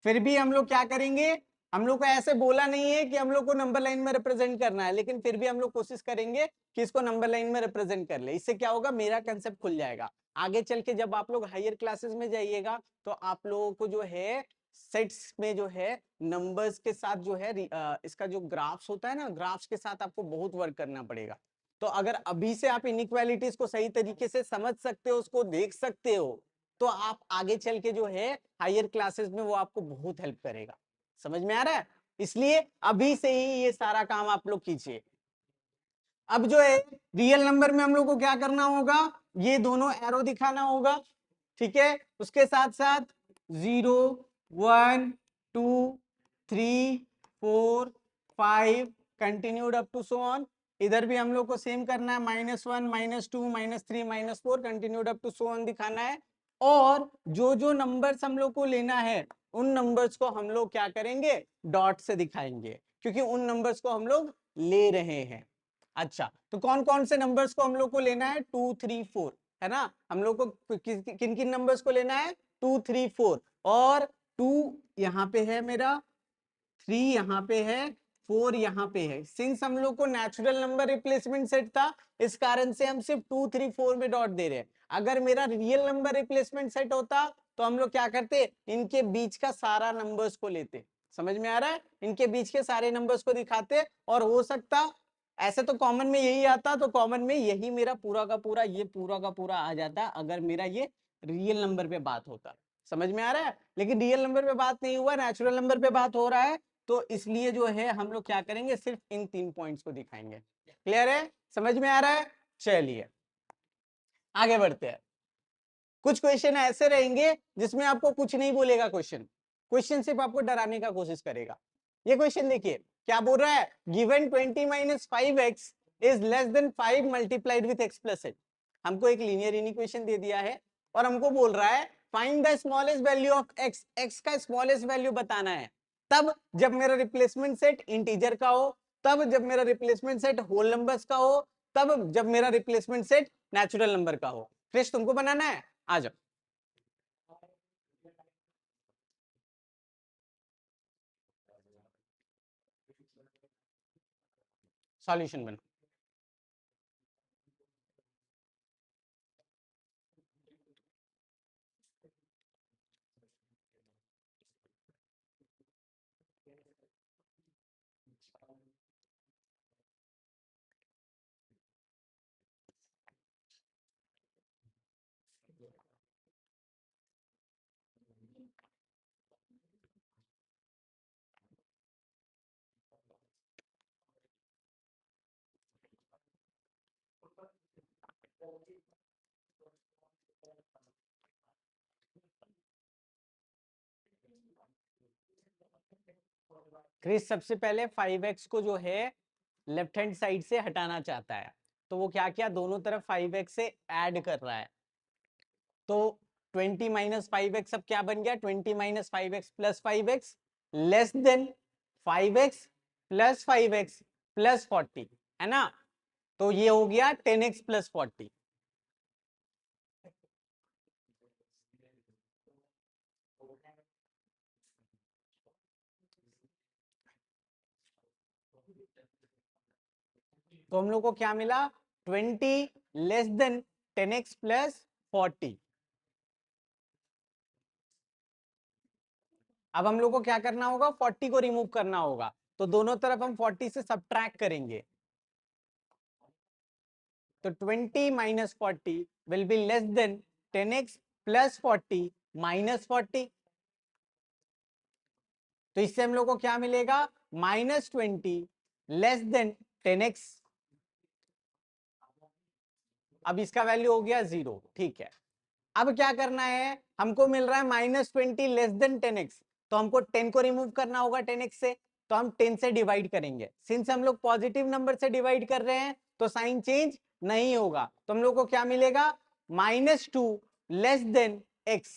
फिर भी हम लोग क्या करेंगे, हम लोग को ऐसे बोला नहीं है कि हम लोग को नंबर लाइन में रिप्रेजेंट करना है, लेकिन फिर भी हम लोग कोशिश करेंगे कि इसको नंबर लाइन में रिप्रेजेंट कर ले। इससे क्या होगा, मेरा कंसेप्ट खुल जाएगा। आगे चल के जब आप लोग हायर क्लासेस में जाइएगा तो आप लोगों को जो है सेट्स में जो है नंबर्स के साथ जो है इसका जो ग्राफ्स होता है ना, ग्राफ्स के साथ आपको बहुत वर्क करना पड़ेगा। तो अगर अभी से आप इनइक्वालिटीज को सही तरीके से समझ सकते हो, उसको देख सकते हो, तो आप आगे चल के जो है हायर क्लासेस में वो आपको बहुत हेल्प करेगा। समझ में आ रहा है, इसलिए अभी से ही ये सारा काम आप लोग कीजिए। अब जो है रियल नंबर में हम लोग को क्या करना होगा, ये दोनों एरो दिखाना होगा। ठीक है, उसके साथ साथ 0 1 2 3 4 5 continued up to so on. इधर भी हम लोग को सेम करना है, -1 -2 -3 -4 continued up to so on दिखाना है। और जो जो नंबर्स हम लोग को लेना है उन नंबर्स को हम लोग क्या करेंगे, डॉट से दिखाएंगे, क्योंकि उन नंबर्स को हम लोग ले रहे हैं। अच्छा, तो कौन कौन से नंबर्स को हम लोग को लेना है, 2 3 4, है ना। हम लोग को किन किन नंबर्स को लेना है, 2 3 4, और 2 यहाँ पे है मेरा, 3 यहाँ पे है, 4 यहाँ पे है। सिंस हम लोग को नेचुरल नंबर रिप्लेसमेंट सेट था, इस कारण से हम सिर्फ 2 3 4 में डॉट दे रहे हैं। अगर मेरा रियल नंबर रिप्लेसमेंट सेट होता तो हम लोग क्या करते, इनके बीच का सारा नंबर्स को लेते। समझ में आ रहा है, इनके बीच के सारे नंबर्स को दिखाते, और हो सकता ऐसे तो कॉमन में यही आता, तो कॉमन में यही मेरा पूरा का पूरा, ये पूरा का पूरा आ जाता अगर मेरा ये रियल नंबर पे बात होता। समझ में आ रहा है, लेकिन रियल नंबर पे बात नहीं हुआ, नेचुरल नंबर पे बात हो रहा है, तो इसलिए जो है हम लोग क्या करेंगे, सिर्फ इन 3 पॉइंट्स को दिखाएंगे। क्लियर है, समझ में आ रहा है। चलिए आगे बढ़ते हैं। कुछ क्वेश्चन ऐसे रहेंगे जिसमें आपको कुछ नहीं बोलेगा, क्वेश्चन क्वेश्चन सिर्फ आपको डराने का कोशिश करेगा। ये क्वेश्चन देखिए क्या बोल रहा है, given 20 - 5x is less then 5 multiplied with x plus h। हमको एक लीनियर इक्वेशन दे दिया है और हमको बोल रहा है find the smallest value of x, x का स्मॉलेस्ट वैल्यू बताना है। तब जब मेरा रिप्लेसमेंट सेट इंटीजर का हो, तब जब मेरा रिप्लेसमेंट सेट होल नंबर्स का हो, तब जब मेरा रिप्लेसमेंट सेट नेचुरल नंबर का हो। क्रिश तुमको बनाना है, आ जाओ। सॉल्यूशन बना। क्रिस सबसे पहले 5x को जो है लेफ्ट हैंड साइड से हटाना चाहता है, तो वो क्या किया, दोनों तरफ 5x से ऐड कर रहा है। तो 20 - 5x अब क्या बन गया, 20 - 5x plus 5x less than 5x plus 5x plus 40, है ना। तो ये हो गया 10x प्लस 40। तो हम लोग को क्या मिला, 20 लेस देन 10x प्लस 40। अब हम लोग को क्या करना होगा, 40 को रिमूव करना होगा, तो दोनों तरफ हम 40 से सब्ट्रैक्ट करेंगे। तो 20 - 40 will be less then 10x plus 40 minus 40। तो इससे हम लोग को क्या मिलेगा, -20 लेस देन 10x। अब इसका वैल्यू हो गया 0, ठीक है। अब क्या करना है, हमको मिल रहा है -20 लेस देन 10x, तो हमको 10 को रिमूव करना होगा 10x से, तो हम 10 से डिवाइड करेंगे। सिंस हम लोग पॉजिटिव नंबर से डिवाइड कर रहे हैं तो साइन चेंज नहीं होगा, तो हम लोग को क्या मिलेगा, -2 less than x,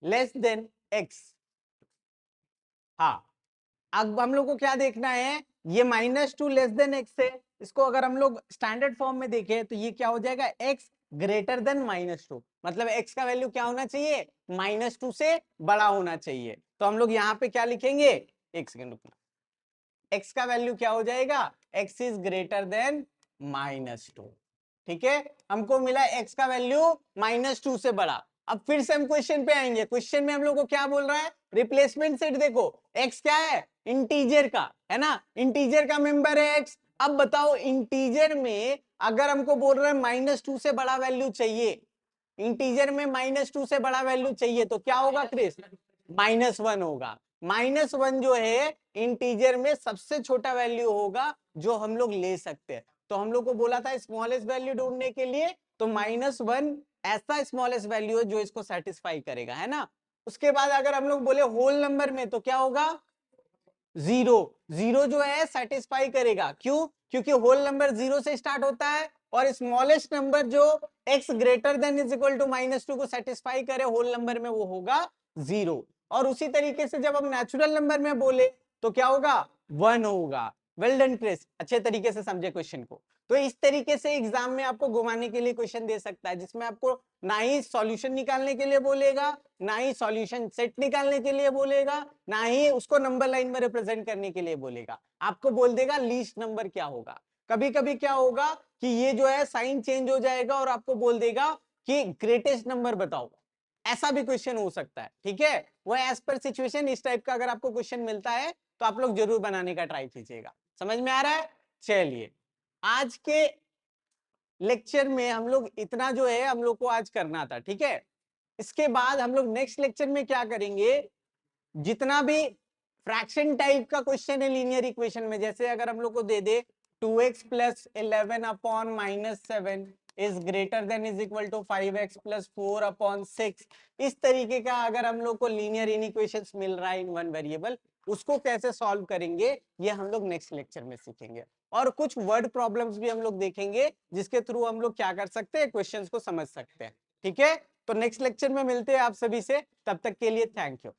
less then x। हाँ, अब हम लोग को क्या देखना है, ये -2 लेस देन x है, इसको अगर हम लोग स्टैंडर्ड फॉर्म में देखें तो ये क्या हो जाएगा, x ग्रेटर देन -2, मतलब x का वैल्यू क्या होना चाहिए, -2 से बड़ा होना चाहिए। तो हम लोग यहाँ पे क्या लिखेंगे, एक सेकेंड रुकना, x का वैल्यू क्या हो जाएगा, x इज ग्रेटर देन -2। ठीक है, हमको मिला x का वैल्यू -2 से बड़ा। अब फिर से हम क्वेश्चन पे आएंगे, क्वेश्चन में हम लोग को क्या बोल रहा है, रिप्लेसमेंट सेट देखो, x क्या है, इंटीजर का, है ना, इंटीजर का मेंबर है x। अब बताओ इंटीजर में अगर हमको बोल रहा है -2 से बड़ा वैल्यू चाहिए, इंटीजर में -2 से बड़ा वैल्यू चाहिए, तो क्या होगा क्रिस, -1 होगा। -1 जो है इंटीजर में सबसे छोटा वैल्यू होगा जो हम लोग ले सकते हैं। तो हम लोग को बोला था स्मॉलेस्ट वैल्यू ढूंढने के लिए, तो -1 ऐसा स्मॉलेस्ट वैल्यू है जो इसको सेटिस्फाई करेगा, है ना। उसके बाद अगर हम लोग बोले होल नंबर में तो क्या होगा, जीरो। जीरो जो है सेटिस्फाई करेगा, क्यों, क्योंकि होल नंबर जीरो से स्टार्ट होता है और स्मॉलेस्ट नंबर जो x greater than is equal to -2 को सेटिस्फाई करे होल नंबर में वो होगा जीरो। और उसी तरीके से जब हम नेचुरल नंबर में बोले तो क्या होगा, 1 होगा। वेल डन क्रिस, अच्छे तरीके से समझे क्वेश्चन को। तो इस तरीके से एग्जाम में आपको घुमाने के लिए क्वेश्चन दे सकता है, जिसमें आपको ना ही सॉल्यूशन निकालने के लिए बोलेगा, ना ही सॉल्यूशन सेट निकालने के लिए बोलेगा, ना ही उसको नंबर लाइन में रिप्रेजेंट करने के लिए बोलेगा। आपको बोल देगा लीस्ट नंबर क्या होगा। कभी कभी क्या होगा कि ये जो है साइन चेंज हो जाएगा और आपको बोल देगा कि ग्रेटेस्ट नंबर बताओ, ऐसा भी क्वेश्चन हो सकता है। ठीक है, वो एज पर सिचुएशन इस टाइप का अगर आपको क्वेश्चन मिलता है तो आप लोग जरूर बनाने का ट्राई कीजिएगा। समझ में आ रहा है? चलिए, आज के लेक्चर में हम लोग इतना जो है हम लोग को आज करना था। ठीक है, इसके बाद हम लोग नेक्स्ट लेक्चर में क्या करेंगे, जितना भी फ्रैक्शन टाइप का क्वेश्चन है लीनियर इक्वेशन में, जैसे अगर हम लोग को दे दे 2x plus 11 upon -7 is greater than is equal to 5x plus 4 upon 6, इस तरीके का अगर हम लोग को लीनियर इनइक्वेशंस मिल रहा है इन वन वेरिएबल, उसको कैसे सॉल्व करेंगे ये हम लोग नेक्स्ट लेक्चर में सीखेंगे। और कुछ वर्ड प्रॉब्लम्स भी हम लोग देखेंगे जिसके थ्रू हम लोग क्या कर सकते हैं, क्वेश्चंस को समझ सकते हैं। ठीक है, तो नेक्स्ट लेक्चर में मिलते हैं आप सभी से, तब तक के लिए थैंक यू।